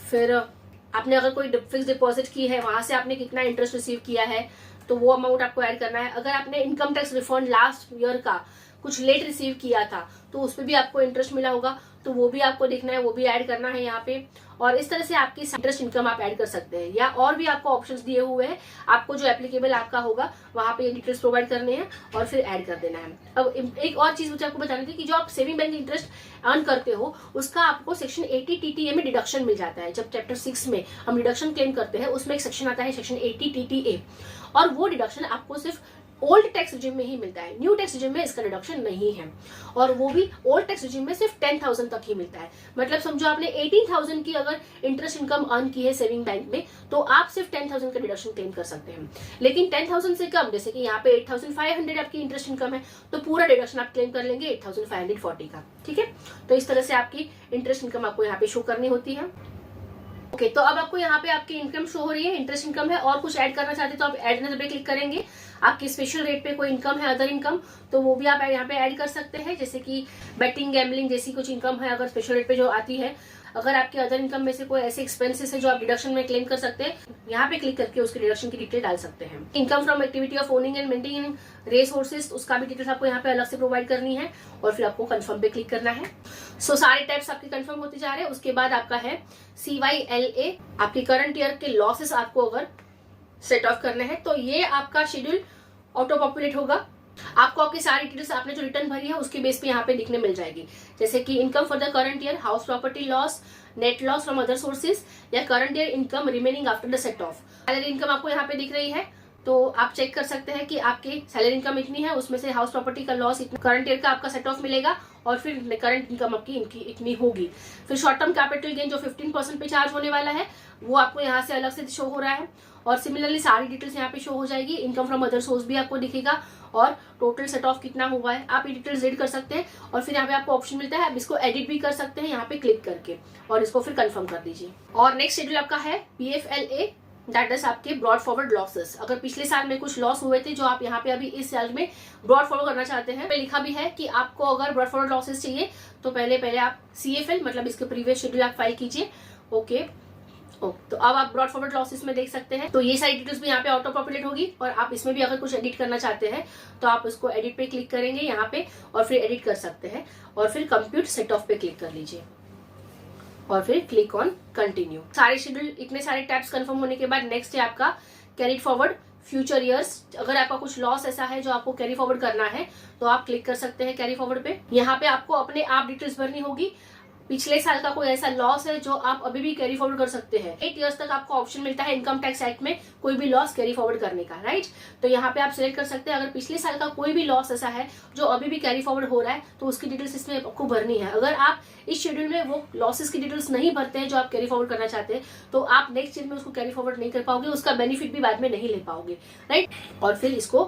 फिर आपने अगर कोई फिक्स डिपॉजिट की है वहां से आपने कितना इंटरेस्ट रिसीव किया है तो वो अमाउंट आपको ऐड करना है। अगर आपने income tax refund last year का कुछ लेट रिसीव किया था तो उस पर भी आपको इंटरेस्ट मिला होगा तो वो भी आपको देखना है, वो भी ऐड करना है यहाँ पे। और इस तरह से आपकी इंटरेस्ट इनकम आप ऐड कर सकते हैं, या और भी आपको ऑप्शंस दिए हुए हैं। आपको जो एप्लीकेबल आपका होगा वहां पे ये डिटेल्स प्रोवाइड करने हैं और फिर ऐड कर देना है। अब एक और चीज मुझे आपको बतानी थी कि जो आप सेविंग बैंक इंटरेस्ट अर्न करते हो उसका आपको सेक्शन 80 TTA में डिडक्शन मिल जाता है। जब चैप्टर 6 में हम डिडक्शन क्लेम करते हैं उसमें एक सेक्शन आता है सेक्शन 80 TTA, और वो डिडक्शन आपको सिर्फ ओल्ड टैक्स रिजिम में ही मिलता है। न्यू टैक्स रिजिम में इसका डिडक्शन नहीं है, और वो भी ओल्ड टैक्स रिजिम में सिर्फ 10,000 तक ही मिलता है। मतलब समझो आपने 18,000 की अगर इंटरेस्ट इनकम अर्न की है सेविंग बैंक में तो आप सिर्फ 10,000 का डिडक्शन क्लेम कर सकते हैं। लेकिन 10,000 से कम, जैसे कि यहाँ पे 8,500 आपकी इंटरेस्ट इनकम है तो पूरा डिडक्शन आप क्लेम कर लेंगे 8,540 का। ठीक है, तो इस तरह से आपकी इंटरेस्ट इनकम आपको यहाँ पे शो करनी होती है। ओके, तो अब आपको यहाँ पे आपकी इनकम शो हो रही है, इंटरेस्ट इनकम है, और कुछ ऐड करना चाहते हैं तो आप ऐड नंबर पे क्लिक करेंगे। आपकी स्पेशल रेट पे कोई इनकम है अदर इनकम तो वो भी आप यहाँ पे ऐड कर सकते हैं, जैसे कि बेटिंग गैम्बलिंग जैसी कुछ इनकम है अगर स्पेशल रेट पे जो आती है। अगर आपके अदर इनकम में से कोई ऐसे एक्सपेंसेस है जो आप डिडक्शन में क्लेम कर सकते हैं, यहाँ पे क्लिक करके उसके डिडक्शन की डिटेल डाल सकते हैं। Income from activity of owning and maintaining race horses, उसका भी डिटेल्स आपको यहाँ पे अलग से प्रोवाइड करनी है और फिर आपको कंफर्म पे क्लिक करना है। सो सारे टाइप्स आपके कंफर्म होते जा रहे हैं। उसके बाद आपका है CYLA, आपके करंट ईयर के लॉसेस आपको अगर सेट ऑफ करने हैं तो ये आपका शेड्यूल ऑटो पॉपुलेट होगा। आपको आपकी सारी डिटेल्स आपने जो रिटर्न भरी है उसके बेस पे यहाँ पे दिखने मिल जाएगी, जैसे कि income for the current year, house property loss, net loss from other sources, या current year income remaining after the set off. Salary income आपको यहाँ पे दिख रही है तो आप चेक कर सकते हैं कि आपकी सैलरी इनकम इतनी है, उसमें से हाउस प्रॉपर्टी का लॉस इतना, करंट ईयर का आपका सेट ऑफ मिलेगा और फिर करंट इनकम आपकी इतनी होगी। फिर शॉर्ट टर्म कैपिटल गेन जो 15% पे चार्ज होने वाला है वो आपको यहाँ से अलग से शो हो रहा है, और सिमिलरली सारी डिटेल्स यहाँ पे शो हो जाएगी। इनकम फ्रॉम अदर सोर्स भी आपको दिखेगा और टोटल सेट ऑफ कितना हुआ है आप ये डिटेल्स रीड कर सकते हैं। और फिर यहाँ पे आपको ऑप्शन मिलता है, आप इसको एडिट भी कर सकते हैं यहाँ पे क्लिक करके, और इसको फिर कंफर्म कर दीजिए। और नेक्स्ट शेड्यूल आपका है PFLA, दैट इज आपके ब्रॉड फॉरवर्ड लॉसेस। अगर पिछले साल में कुछ लॉस हुए थे जो आप यहाँ पे अभी इस साल में ब्रॉड फॉरवर्ड करना चाहते हैं, लिखा भी है कि आपको अगर ब्रॉड फॉरवर्ड लॉसेस चाहिए तो पहले आप CFL मतलब इसके प्रीवियस शेड्यूल आप फाइल कीजिए। ओके, तो अब आप ब्रॉड फॉरवर्ड लॉसेस में देख सकते हैं, तो ये सारी डिटेल्स भी यहाँ पे ऑटो पॉपुलेट होगी। और आप इसमें भी अगर कुछ एडिट करना चाहते हैं तो आप उसको एडिट पे क्लिक करेंगे यहाँ पे और फिर एडिट कर सकते हैं, और फिर कंप्यूट सेट ऑफ पे क्लिक कर लीजिए और फिर क्लिक ऑन कंटिन्यू। सारे शेड्यूल इतने सारे टैब्स कंफर्म होने के बाद नेक्स्ट है आपका कैरी फॉरवर्ड फ्यूचर ईयर्स। अगर आपका कुछ लॉस ऐसा है जो आपको कैरी फॉरवर्ड करना है तो आप क्लिक कर सकते हैं कैरी फॉरवर्ड पे। यहाँ पे आपको अपने आप डिटेल्स भरनी होगी। पिछले साल का कोई ऐसा लॉस है जो आप अभी भी कैरी फॉरवर्ड कर सकते हैं। 8 इयर्स तक आपको ऑप्शन मिलता है इनकम टैक्स एक्ट में कोई भी लॉस कैरी फॉरवर्ड करने का, राइट। तो यहाँ पे आप सिलेक्ट कर सकते हैं। अगर पिछले साल का कोई भी लॉस ऐसा है जो अभी भी कैरी फॉरवर्ड हो रहा है तो उसकी डिटेल्स इसमें आपको भरनी है। अगर आप इस शेड्यूल में वो लॉसेस की डिटेल्स नहीं भरते हैं जो आप कैरी फॉरवर्ड करना चाहते हैं तो आप नेक्स्ट ईयर में उसको कैरी फॉरवर्ड नहीं कर पाओगे, उसका बेनिफिट भी बाद में नहीं ले पाओगे, राइट। और फिर इसको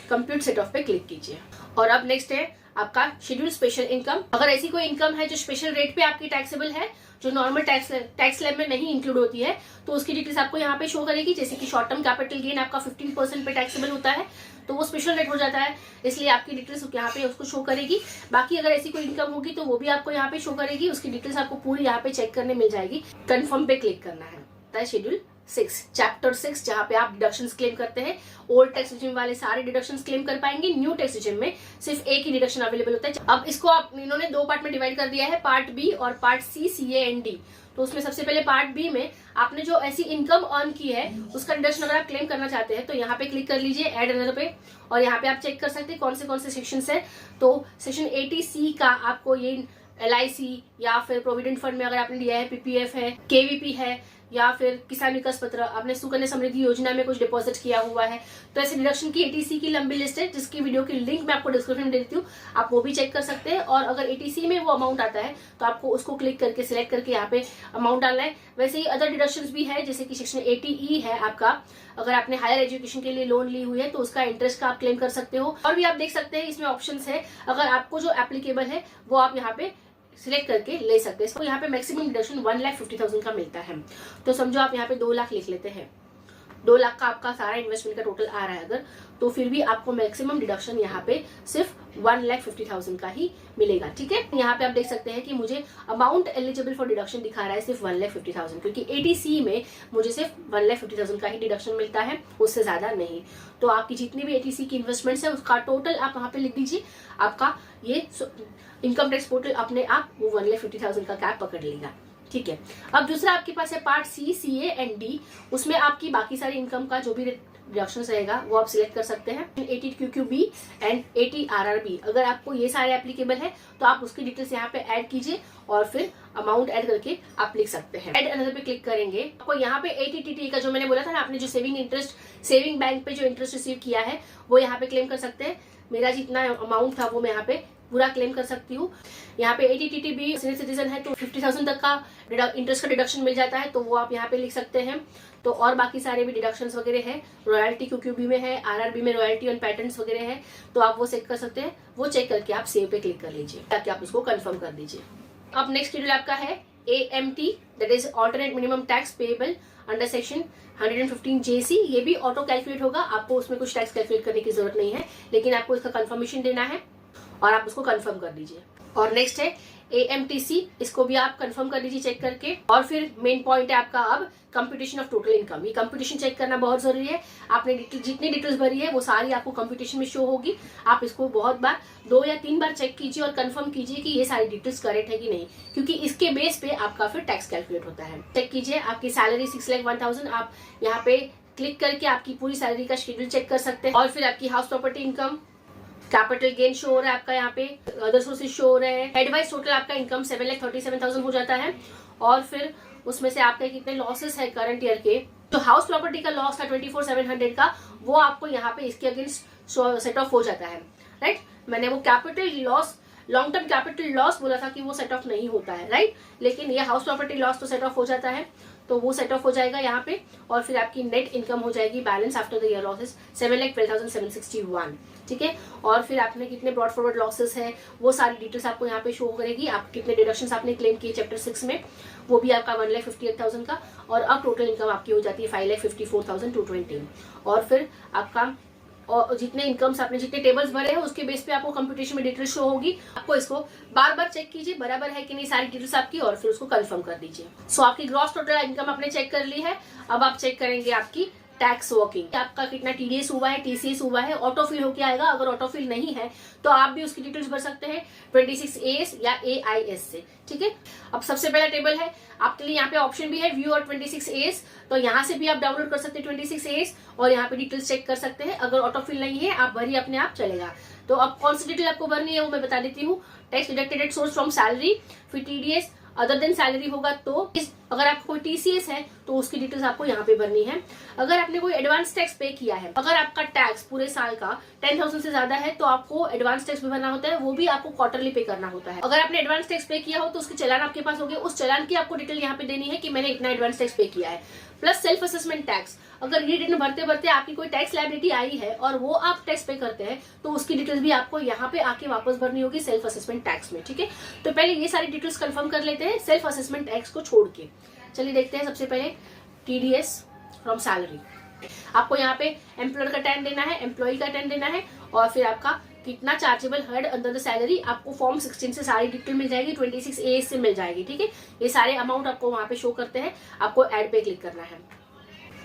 कंप्यूट सेट ऑफ पे क्लिक कीजिए। और अब नेक्स्ट है आपका शेड्यूल स्पेशल इनकम। अगर ऐसी कोई इनकम है जो स्पेशल रेट पे आपकी टैक्सेबल है, जो नॉर्मल टैक्स स्लैब में नहीं इंक्लूड होती है, तो उसकी डिटेल्स आपको यहाँ पे शो करेगी। जैसे कि शॉर्ट टर्म कैपिटल गेन आपका 15% पे टैक्सेबल होता है तो वो स्पेशल रेट हो जाता है, इसलिए आपकी डिटेल्स यहाँ पे उसको शो करेगी। बाकी अगर ऐसी कोई इनकम होगी तो वो भी आपको यहाँ पे शो करेगी, उसकी डिटेल्स आपको पूरी यहाँ पे चेक करने मिल जाएगी। कंफर्म पे क्लिक करना है। शेड्यूल 6 चैप्टर 6 जहाँ पे आप डिडक्शंस क्लेम करते हैं। ओल्ड टैक्स रिजिम वाले सारे डिडक्शंस क्लेम कर पाएंगे, न्यू टैक्स रिजिम में सिर्फ एक ही डिडक्शन अवेलेबल होता है। अब इसको आप इन्होंने 2 पार्ट में डिवाइड कर दिया है, पार्ट बी और पार्ट सी, CA&D। तो उसमें सबसे पहले पार्ट बी में आपने जो ऐसी इनकम अर्न की है उसका डिडक्शन अगर आप क्लेम करना चाहते हैं तो यहाँ पे क्लिक कर लीजिए ऐड अनदर पे, और यहाँ पे आप चेक कर सकते हैं कौन से सेक्शन है। तो सेक्शन 80C का आपको ये LIC या फिर प्रोविडेंट फंड में अगर आपने लिया है, PPF है, KVP है, या फिर किसान विकास पत्र, आपने सुकन्या समृद्धि योजना में कुछ डिपॉजिट किया हुआ है, तो ऐसे डिडक्शन की ATC की लंबी लिस्ट है, जिसकी वीडियो की लिंक मैं आपको डिस्क्रिप्शन में दे देती हूँ, आप वो भी चेक कर सकते हैं। और अगर ATC में वो अमाउंट आता है तो आपको उसको क्लिक करके सिलेक्ट करके यहाँ पे अमाउंट डालना है। वैसे ही अदर डिडक्शंस भी है, जैसे कि सेक्शन 80E है आपका, अगर आपने हायर एजुकेशन के लिए लोन ली हुई है तो उसका इंटरेस्ट का आप क्लेम कर सकते हो। और भी आप देख सकते हैं इसमें ऑप्शंस है, अगर आपको जो एप्लीकेबल है वो आप यहाँ पे सिलेक्ट करके ले सकते हैं। तो यहाँ पे मैक्सिमम डिडक्शन 1,50,000 का मिलता है। तो समझो आप यहाँ पे 2 लाख लिख लेते हैं, 2 लाख का आपका सारा इन्वेस्टमेंट का टोटल आ रहा है अगर, तो फिर भी आपको मैक्सिमम डिडक्शन यहाँ पे सिर्फ 1,50,000 का ही मिलेगा। ठीक है, यहाँ पे आप देख सकते हैं कि मुझे अमाउंट एलिजिबल फॉर डिडक्शन दिखा रहा है सिर्फ 1,50,000, क्योंकि ATC में मुझे सिर्फ 1,50,000 का ही डिडक्शन मिलता है, उससे ज्यादा नहीं। तो आपकी जितनी भी ATC की इन्वेस्टमेंट्स है उसका टोटल आप वहाँ पे लिख दीजिए, आपका ये इनकम टैक्स पोर्टल अपने आप वो 1,50,000 का कैप पकड़ लेगा। ठीक है, अब दूसरा आपके पास है part C, CA and D, उसमें आपकी बाकी सारी इनकम का जो भी डिडक्शन रहेगा वो आप सिलेक्ट कर सकते हैं। 80QQB एंड 80RRB, अगर आपको ये सारे एप्लीकेबल है तो आप उसकी डिटेल्स यहाँ पे ऐड कीजिए और फिर अमाउंट ऐड करके आप लिख सकते हैं। ऐड अनदर पे क्लिक करेंगे, आपको यहाँ पे 80TT का जो मैंने बोला था ना, आपने जो सेविंग बैंक पे जो इंटरेस्ट रिसीव किया है वो यहाँ पे क्लेम कर सकते हैं। मेरा जितना अमाउंट था वो मैं यहाँ पे पूरा क्लेम कर सकती हूँ। यहाँ पे 80TT भी सीनियर सिटीजन है तो 50,000 तक का इंटरेस्ट का डिडक्शन मिल जाता है, तो वो आप यहाँ पे लिख सकते हैं। तो और बाकी सारे भी डिडक्शंस वगैरह है, रॉयल्टी QQB में है, RRB में रॉयल्टी ऑन पैटर्न्स वगैरह है, तो आप वो चेक कर सकते हैं। वो चेक करके आप सेव पे क्लिक कर लीजिए ताकि आप उसको कंफर्म कर दीजिए। अब नेक्स्ट शेड्यूल आपका है AMT, that is alternate minimum tax payable under section 115JC। ये भी ऑटो कैलकुलेट होगा, आपको उसमें कुछ टैक्स कैलकुलेट करने की जरूरत नहीं है, लेकिन आपको इसका कंफर्मेशन देना है और आप उसको कंफर्म कर दीजिए। और नेक्स्ट है AMTC, इसको भी आप कंफर्म कर दीजिए चेक करके। और फिर मेन पॉइंट है आपका अब कंप्यूटेशन ऑफ टोटल इनकम। ये कंप्यूटेशन चेक करना बहुत जरूरी है। आपने जितनी डिटेल्स भरी है वो सारी आपको कंप्यूटेशन में शो होगी। आप इसको बहुत बार 2 या 3 बार चेक कीजिए और कंफर्म कीजिए कि ये सारी डिटेल्स करेक्ट है कि नहीं, क्योंकि इसके बेस पे आपका फिर टैक्स कैलकुलेट होता है। चेक कीजिए, आपकी सैलरी 6,01,000, आप यहाँ पे क्लिक करके आपकी पूरी सैलरी का शेड्यूल चेक कर सकते हैं। और फिर आपकी house property income, capital gain show हो रहा है आपका, यहाँ पे अदर सोर्सेज शो हो रहे हैं। हेडवाइज टोटल आपका इनकम 7,37,000 हो जाता है। और फिर उसमें से आपके कितने लॉसेस है करंट ईयर के, तो हाउस प्रॉपर्टी का लॉस था 24,700 का, वो आपको यहाँ पे इसके अगेंस्ट सेट ऑफ हो जाता है। राइट, मैंने वो capital loss, long term capital loss बोला था कि वो सेट ऑफ नहीं होता है, राइट, लेकिन ये हाउस प्रॉपर्टी लॉस तो सेट ऑफ हो जाता है, तो वो सेट ऑफ हो जाएगा यहाँ पे। और फिर आपकी नेट इनकम हो जाएगी balance after the year losses 7,12,761। ठीक है, और फिर आपने कितने ब्रॉड फॉरवर्ड लॉसेस है वो सारी डिटेल्स आपको यहाँ पे शो करेगी। आप कितने डिडक्शंस आपने क्लेम किए चैप्टर 6 में, वो भी आपका 1,58,000 का। और अब टोटल इनकम आपकी हो जाती है 5,54,220। और फिर आपका और जितने इनकम्स आपने जितने टेबल्स भरे हैं उसके बेस पे आपको कंप्यूटेशन में डिटेल शो होगी। आपको इसको बार बार चेक कीजिए बराबर है कि नहीं सारी डिटेल्स आपकी, और फिर उसको कंफर्म कर दीजिए। सो आपकी ग्रॉस टोटल इनकम आपने चेक कर ली है। अब आप चेक करेंगे आपकी टैक्स वर्किंग, आपका कितना TDS हुआ है, TCS हुआ है, ऑटोफिल होके आएगा। अगर ऑटोफिल नहीं है तो आप भी उसकी डिटेल्स भर सकते हैं 26AS या AIS से। ठीक है, अब सबसे पहला टेबल है आपके लिए, यहाँ पे ऑप्शन भी है व्यू और 26AS, तो यहाँ से भी आप डाउनलोड कर सकते हैं 26AS और यहाँ पे डिटेल्स चेक कर सकते हैं। अगर ऑटोफिल नहीं है आप भरिए, अपने आप चलेगा। तो अब कौन सी डिटेल आपको भरनी है वो मैं बता देती हूँ। Tax deducted at source from salary, फिर TDS अदर देन सैलरी होगा, तो अगर आपको कोई TCS है तो उसकी डिटेल्स आपको यहाँ पे भरनी है। अगर आपने कोई एडवांस टैक्स पे किया है, अगर आपका टैक्स पूरे साल का 10,000 से ज्यादा है तो आपको एडवांस टैक्स भी भरना होता है, वो भी आपको क्वार्टरली पे करना होता है। अगर आपने एडवांस टैक्स पे किया हो तो उसके चालान आपके पास होंगे, उस चालान की आपको डिटेल यहाँ पे देनी है कि मैंने इतना एडवांस टैक्स पे किया है। प्लस सेल्फ असेसमेंट टैक्स, अगर ये रिटर्न भरते भरते आपकी कोई टैक्स लायबिलिटी आई है और वो आप टैक्स पे करते हैं तो उसकी डिटेल्स भी आपको यहाँ पे आके वापस भरनी होगी सेल्फ असेसमेंट टैक्स में। ठीक है, तो पहले ये सारी डिटेल्स कंफर्म कर लेते हैं सेल्फ असेसमेंट टैक्स को छोड़ के। चलिए देखते हैं। सबसे पहले TDS फ्रॉम सैलरी, आपको यहाँ पे एम्प्लॉयर का 10 देना है, एम्प्लॉय का 10 देना है, और फिर आपका कितना chargeable head under the salary आपको फॉर्म 16 से सारी डिटेल मिल जाएगी, 26AS से मिल जाएगी। ठीक है, ये सारे अमाउंट आपको वहां पे शो करते हैं, आपको ऐड पे क्लिक करना है।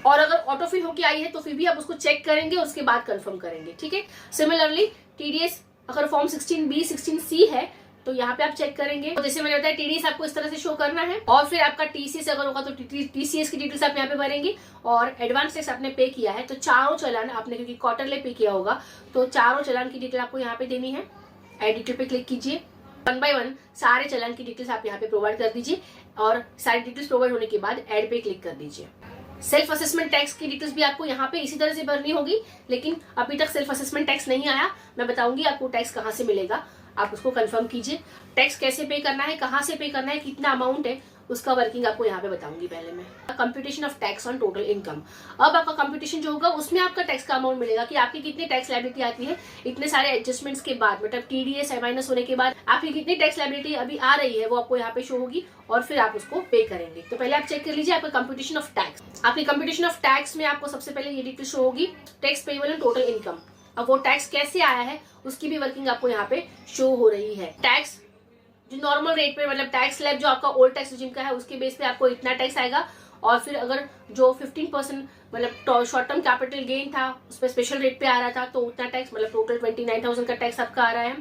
और अगर ऑटोफिल होके आई है तो फिर भी आप उसको चेक करेंगे, उसके बाद कंफर्म करेंगे। ठीक है, सिमिलरली TDS अगर फॉर्म 16B 16C है तो यहाँ पे आप चेक करेंगे। तो जैसे मैंने बताया TDS आपको इस तरह से शो करना है, और फिर आपका TCS अगर होगा तो TCS की डिटेल्स आप यहाँ पे भरेंगे। और एडवांस टैक्स आपने पे किया है तो चारों चालान आपने, क्योंकि क्वार्टरली पे किया होगा तो चारों चालान की डिटेल आपको यहाँ पे देनी है। ऐड डिटेल पे क्लिक कीजिए 1 बाय 1 सारे चालान की डिटेल्स आप यहाँ पे प्रोवाइड कर दीजिए और सारी डिटेल्स प्रोवाइड होने के बाद ऐड पे क्लिक कर दीजिए। सेल्फ असेसमेंट टैक्स की डिटेल्स भी आपको यहाँ पे इसी तरह से भरनी होगी, लेकिन अभी तक सेल्फ असेसमेंट टैक्स नहीं आया। मैं बताऊंगी आपको टैक्स कहाँ से मिलेगा, आप उसको कंफर्म कीजिए। टैक्स कैसे पे करना है, कहाँ से पे करना है, कितना अमाउंट है, उसका वर्किंग आपको यहाँ पे बताऊंगी। पहले मैं computation of tax on total income. अब आपका कंप्यूटेशन जो होगा उसमें आपका टैक्स का अमाउंट मिलेगा कि आपकी कितनी टैक्स लायबिलिटी आती है इतने सारे एडजस्टमेंट्स के बाद, मतलब टीडीएस माइनस होने के बाद आपकी कितनी टैक्स लायबिलिटी अभी आ रही है वो आपको यहाँ पे शो होगी और फिर आप उसको पे करेंगे। तो पहले आप चेक कर लीजिए आपका कंप्यूटेशन ऑफ टैक्स। आपकी कंप्यूटेशन ऑफ टैक्स में आपको सबसे पहले ये डिटेल शो होगी tax payable on total income. अब वो टैक्स कैसे आया है उसकी भी वर्किंग आपको यहाँ पे शो हो रही है। टैक्स जो नॉर्मल रेट पे, मतलब टैक्स स्लैब जो आपका ओल्ड टैक्स रिजिम का है उसके बेस पे आपको इतना टैक्स आएगा, और फिर अगर जो 15% मतलब शॉर्ट टर्म कैपिटल गेन था उस पर स्पेशल रेट पे आ रहा था तो उतना टैक्स, मतलब टोटल 29,000 का टैक्स आपका आ रहा है।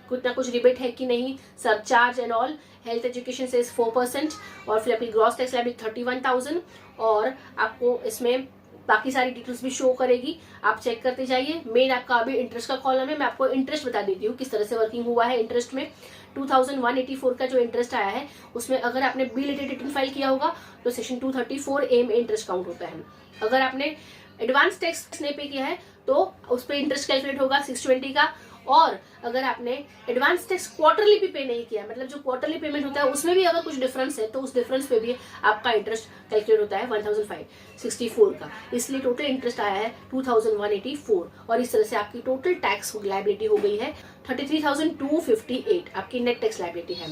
कुछ ना कुछ रिबेट है कि नहीं, surcharge and all. Health education से 4% और फिर आपकी ग्रॉस टैक्स लायबिलिटी 31,000 और आपको इसमें बाकी सारी डिटेल्स भी शो करेगी, आप चेक करते जाइए। मेन आपका अभी इंटरेस्ट का कॉलम है, मैं आपको इंटरेस्ट बता देती हूँ किस तरह से वर्किंग हुआ है। इंटरेस्ट में 2184 का जो इंटरेस्ट आया है उसमें अगर आपने बिल रिलेटेड रिटर्न फाइल किया होगा तो सेक्शन 234A में इंटरेस्ट काउंट होता है। अगर आपने एडवांस टैक्स नहीं पे किया है तो उस पर इंटरेस्ट कैलकुलेट होगा 620 का, और अगर आपने एडवांस टैक्स क्वार्टरली भी पे नहीं किया, मतलब जो क्वार्टरली पेमेंट होता है उसमें भी अगर कुछ डिफरेंस है तो उस डिफरेंस पे भी आपका इंटरेस्ट कैलकुलेट होता है 1564 का। इसलिए टोटल इंटरेस्ट आया है 2184 और इस तरह से आपकी टोटल टैक्स लायबिलिटी हो गई है 33,258 आपकी नेट टैक्स लायबिलिटी है।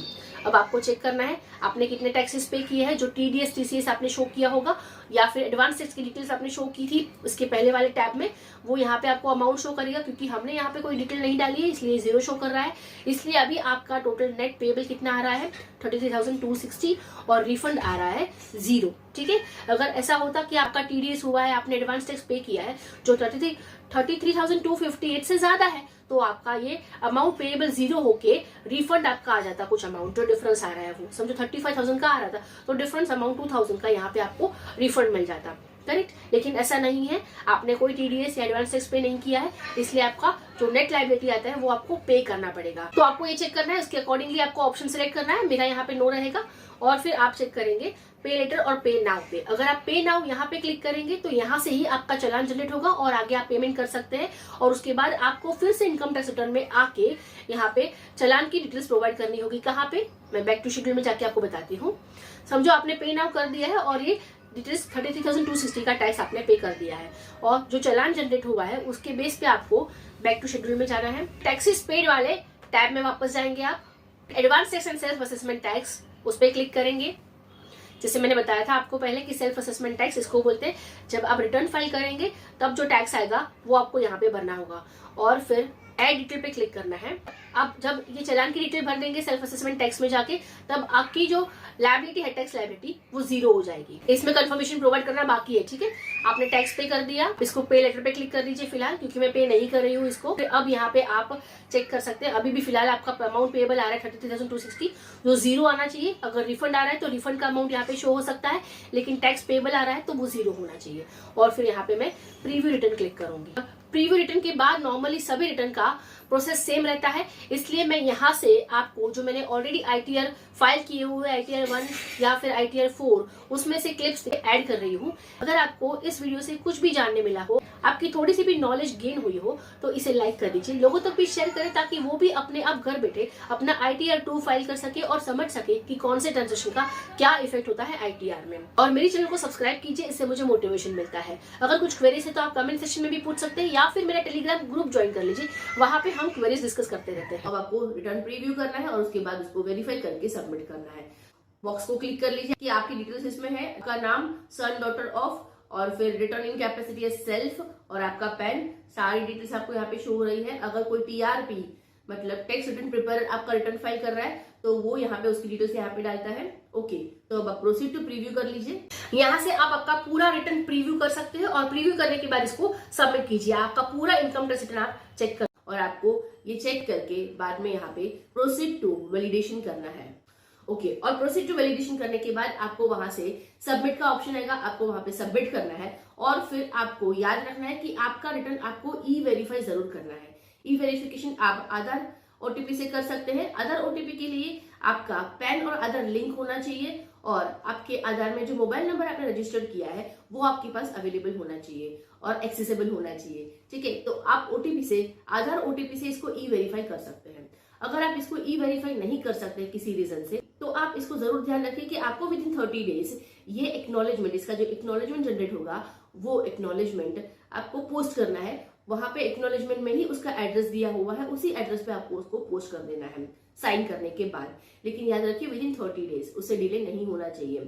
अब आपको चेक करना है आपने कितने टैक्सेस पे किए हैं, जो टीडीएस टीसीएस आपने शो किया होगा या फिर एडवांस टैक्स की डिटेल्स आपने शो की थी उसके पहले वाले टैब में, वो यहाँ पे आपको अमाउंट शो करेगा। क्योंकि हमने यहाँ पे कोई डिटेल नहीं डाली है इसलिए 0 शो कर रहा है। इसलिए अभी आपका टोटल नेट पेएबल कितना आ रहा है 33,260 और रिफंड आ रहा है 0। ठीक है, अगर ऐसा होता कि आपका टीडीएस हुआ है, आपने एडवांस टैक्स पे किया है जो 33,258 से ज्यादा है तो आपका ये अमाउंट पेएबल 0 होके रिफंड आपका आ जाता कुछ अमाउंट, जो डिफरेंस आ रहा है वो समझो 35,000 का आ रहा था तो डिफरेंस अमाउंट 2,000 का यहाँ पे आपको रिफंड मिल जाता। करेक्ट, लेकिन ऐसा नहीं है, आपने कोई टीडीएस या एडवांस टैक्स पे नहीं किया है इसलिए आपका जो नेट लायबिलिटी आता है वो आपको पे करना पड़ेगा। तो आपको ये चेक करना है, उसके अकॉर्डिंगली आपको ऑप्शन सिलेक्ट करना है। मेरा यहाँ पे नो रहेगा और फिर आप चेक करेंगे पे लेटर और पे नाउ पे। अगर आप पे नाउ यहाँ पे क्लिक करेंगे तो यहाँ से ही आपका चालान जनरेट होगा और आगे आप पेमेंट कर सकते हैं, और उसके बाद आपको फिर से इनकम टैक्स रिटर्न में आके यहाँ पे चालान की डिटेल्स प्रोवाइड करनी होगी। कहाँ पे, मैं बैक टू शेड्यूल में जाके आपको बताती हूँ। समझो आपने पे नाउ कर दिया है और ये डिटेल्स 33,260 का टैक्स आपने पे कर दिया है और जो चालान जनरेट हुआ है उसके बेस पे आपको बैक टू शेड्यूल में जाना है। टैक्सेस पेड वाले टैब में वापस जाएंगे आप, advance tax and self assessment tax उस पर क्लिक करेंगे। जैसे मैंने बताया था आपको पहले कि सेल्फ असेसमेंट टैक्स इसको बोलते हैं, जब आप रिटर्न फाइल करेंगे तब जो टैक्स आएगा वो आपको यहाँ पे भरना होगा और फिर ऐड डिटेल पे क्लिक करना है। अब जब ये चालान की डिटेल भर देंगे सेल्फ असेसमेंट टैक्स में जाके, तब आपकी जो लायबिलिटी है टैक्स लायबिलिटी वो 0 हो जाएगी। इसमें कंफर्मेशन प्रोवाइड करना बाकी है। ठीक है, आपने टैक्स पे कर दिया, इसको पे लेटर पे क्लिक कर दीजिए फिलहाल, क्योंकि मैं पे नहीं कर रही हूँ इसको। अब यहाँ पे आप चेक कर सकते हैं अभी भी फिलहाल आपका अमाउंट पेएबल आ रहा है 33,260, जो 0 आना चाहिए। अगर रिफंड आ रहा है तो रिफंड का अमाउंट यहाँ पे शो हो सकता है, लेकिन टैक्स पेएबल आ रहा है तो वो 0 होना चाहिए। और फिर यहाँ पे मैं प्रीव्यू रिटर्न क्लिक करूंगी। प्रीव्यू रिटर्न के बाद नॉर्मली सभी रिटर्न का प्रोसेस सेम रहता है, इसलिए मैं यहाँ से आपको जो मैंने ऑलरेडी ITR फाइल किए हुए ITR 1 या फिर ITR 4 उसमें से क्लिप्स ऐड कर रही हूँ। अगर आपको इस वीडियो से कुछ भी जानने मिला हो, आपकी थोड़ी सी भी नॉलेज गेन हुई हो तो इसे लाइक कर दीजिए, लोगों तक भी शेयर करें ताकि वो भी अपने आप घर बैठे अपना ITR 2 फाइल कर सके और समझ सके कि कौन से ट्रांजेक्शन का क्या इफेक्ट होता है ITR में। और मेरी चैनल को सब्सक्राइब कीजिए, इससे मुझे मोटिवेशन मिलता है। अगर कुछ क्वेरीज है तो आप कमेंट सेक्शन में भी पूछ सकते हैं या फिर मेरा टेलीग्राम ग्रुप ज्वाइन कर लीजिए, वहां पे हम क्वेरीज डिस्कस करते रहते हैं। अब आपको रिटर्न प्रीव्यू करना है और उसके बाद उसको वेरीफाई करके सबमिट करना है। बॉक्स को क्लिक कर लीजिए कि आपकी डिटेल्स इसमें है, आपका नाम, सन, डॉटर ऑफ, और फिर रिटर्निंग कैपेसिटी है सेल्फ, और आपका पैन, सारी डिटेल्स आपको यहाँ पे शो हो रही है। अगर कोई TRP मतलब टैक्स रिटर्न प्रिपेयर आपका रिटर्न फाइल कर रहा है तो वो यहाँ पे उसकी डिटेल्स यहाँ पे डालता है। ओके, तो अब आप प्रोसीड टू प्रीव्यू कर लीजिए। यहाँ से आप आपका पूरा रिटर्न प्रीव्यू कर सकते हैं और प्रीव्यू करने के बाद इसको सबमिट कीजिए। आपका पूरा इनकम टैक्स रिटर्न आप चेक कर, और आपको ये चेक करके बाद में यहाँ पे प्रोसीड टू वैलिडेशन करना है। ओके, और प्रोसीड टू वैलिडेशन करने के बाद आपको वहां से सबमिट का ऑप्शन आएगा, आपको वहां पे सबमिट करना है। और फिर आपको याद रखना है कि आपका रिटर्न आपको ई वेरीफाई जरूर करना है। ई वेरिफिकेशन आप आधार ओटीपी से कर सकते हैं। अदर ओटीपी के लिए आपका पैन और आधार लिंक होना चाहिए और आपके आधार में जो मोबाइल नंबर आपने रजिस्टर किया है वो आपके पास अवेलेबल होना चाहिए और एक्सेसिबल होना चाहिए। ठीक है, तो आप ओटीपी से, आधार ओटीपी से इसको ई वेरीफाई कर सकते हैं। अगर आप इसको ई वेरीफाई नहीं कर सकते किसी रीजन से, तो आप इसको जरूर ध्यान रखें कि आपको विद इन 30 डेज ये एक्नॉलेजमेंट, इसका जो एक्नॉलेजमेंट जनरेट होगा वो एक्नॉलेजमेंट आपको पोस्ट करना है। वहां पे एक्नॉलेजमेंट में ही उसका एड्रेस दिया हुआ है, उसी एड्रेस पे आपको उसको पोस्ट कर देना है साइन करने के बाद। लेकिन याद रखिए विद इन 30 डेज, उससे डिले नहीं होना चाहिए।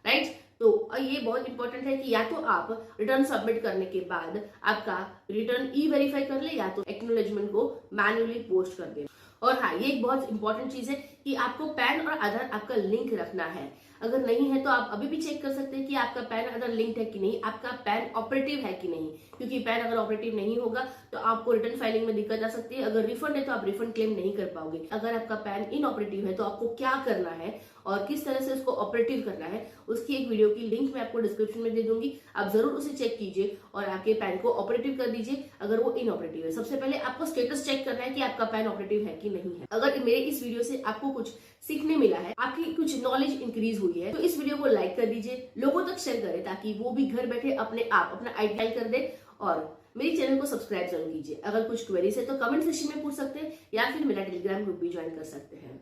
राइट, तो ये बहुत इंपॉर्टेंट है कि या तो आप रिटर्न सबमिट करने के बाद आपका रिटर्न ई वेरीफाई कर ले, या तो एक्नॉलेजमेंट को मैन्युअली पोस्ट कर दे। और हाँ, ये एक बहुत इंपॉर्टेंट चीज है कि आपको पैन और आधार आपका लिंक रखना है। अगर नहीं है तो आप अभी भी चेक कर सकते हैं कि आपका पैन आधार लिंक्ड है कि नहीं, आपका पैन ऑपरेटिव है कि नहीं। क्योंकि पैन अगर ऑपरेटिव नहीं होगा तो आपको रिटर्न फाइलिंग में दिक्कत आ सकती है। अगर रिफंड है तो आप रिफंड क्लेम नहीं कर पाओगे। अगर आपका पैन इनऑपरेटिव है तो आपको क्या करना है और किस तरह से उसको ऑपरेटिव करना है, उसकी एक वीडियो की लिंक मैं आपको डिस्क्रिप्शन में दे दूंगी। आप जरूर उसे चेक कीजिए और आपके पैन को ऑपरेटिव कर दीजिए अगर वो इनऑपरेटिव है। सबसे पहले आपको स्टेटस चेक करना है कि आपका पैन ऑपरेटिव है कि नहीं है। अगर मेरे इस वीडियो से आपको कुछ सीखने मिला है, आपकी कुछ नॉलेज इंक्रीज हुई है, तो इस वीडियो को लाइक कर दीजिए, लोगों तक शेयर करें ताकि वो भी घर बैठे अपने आप अपना आइडिया कर दे। और मेरे चैनल को सब्सक्राइब जरूर कीजिए। अगर कुछ क्वेरीज है तो कमेंट सेक्शन में पूछ सकते हैं या फिर मेरा टेलीग्राम ग्रुप भी ज्वाइन कर सकते हैं।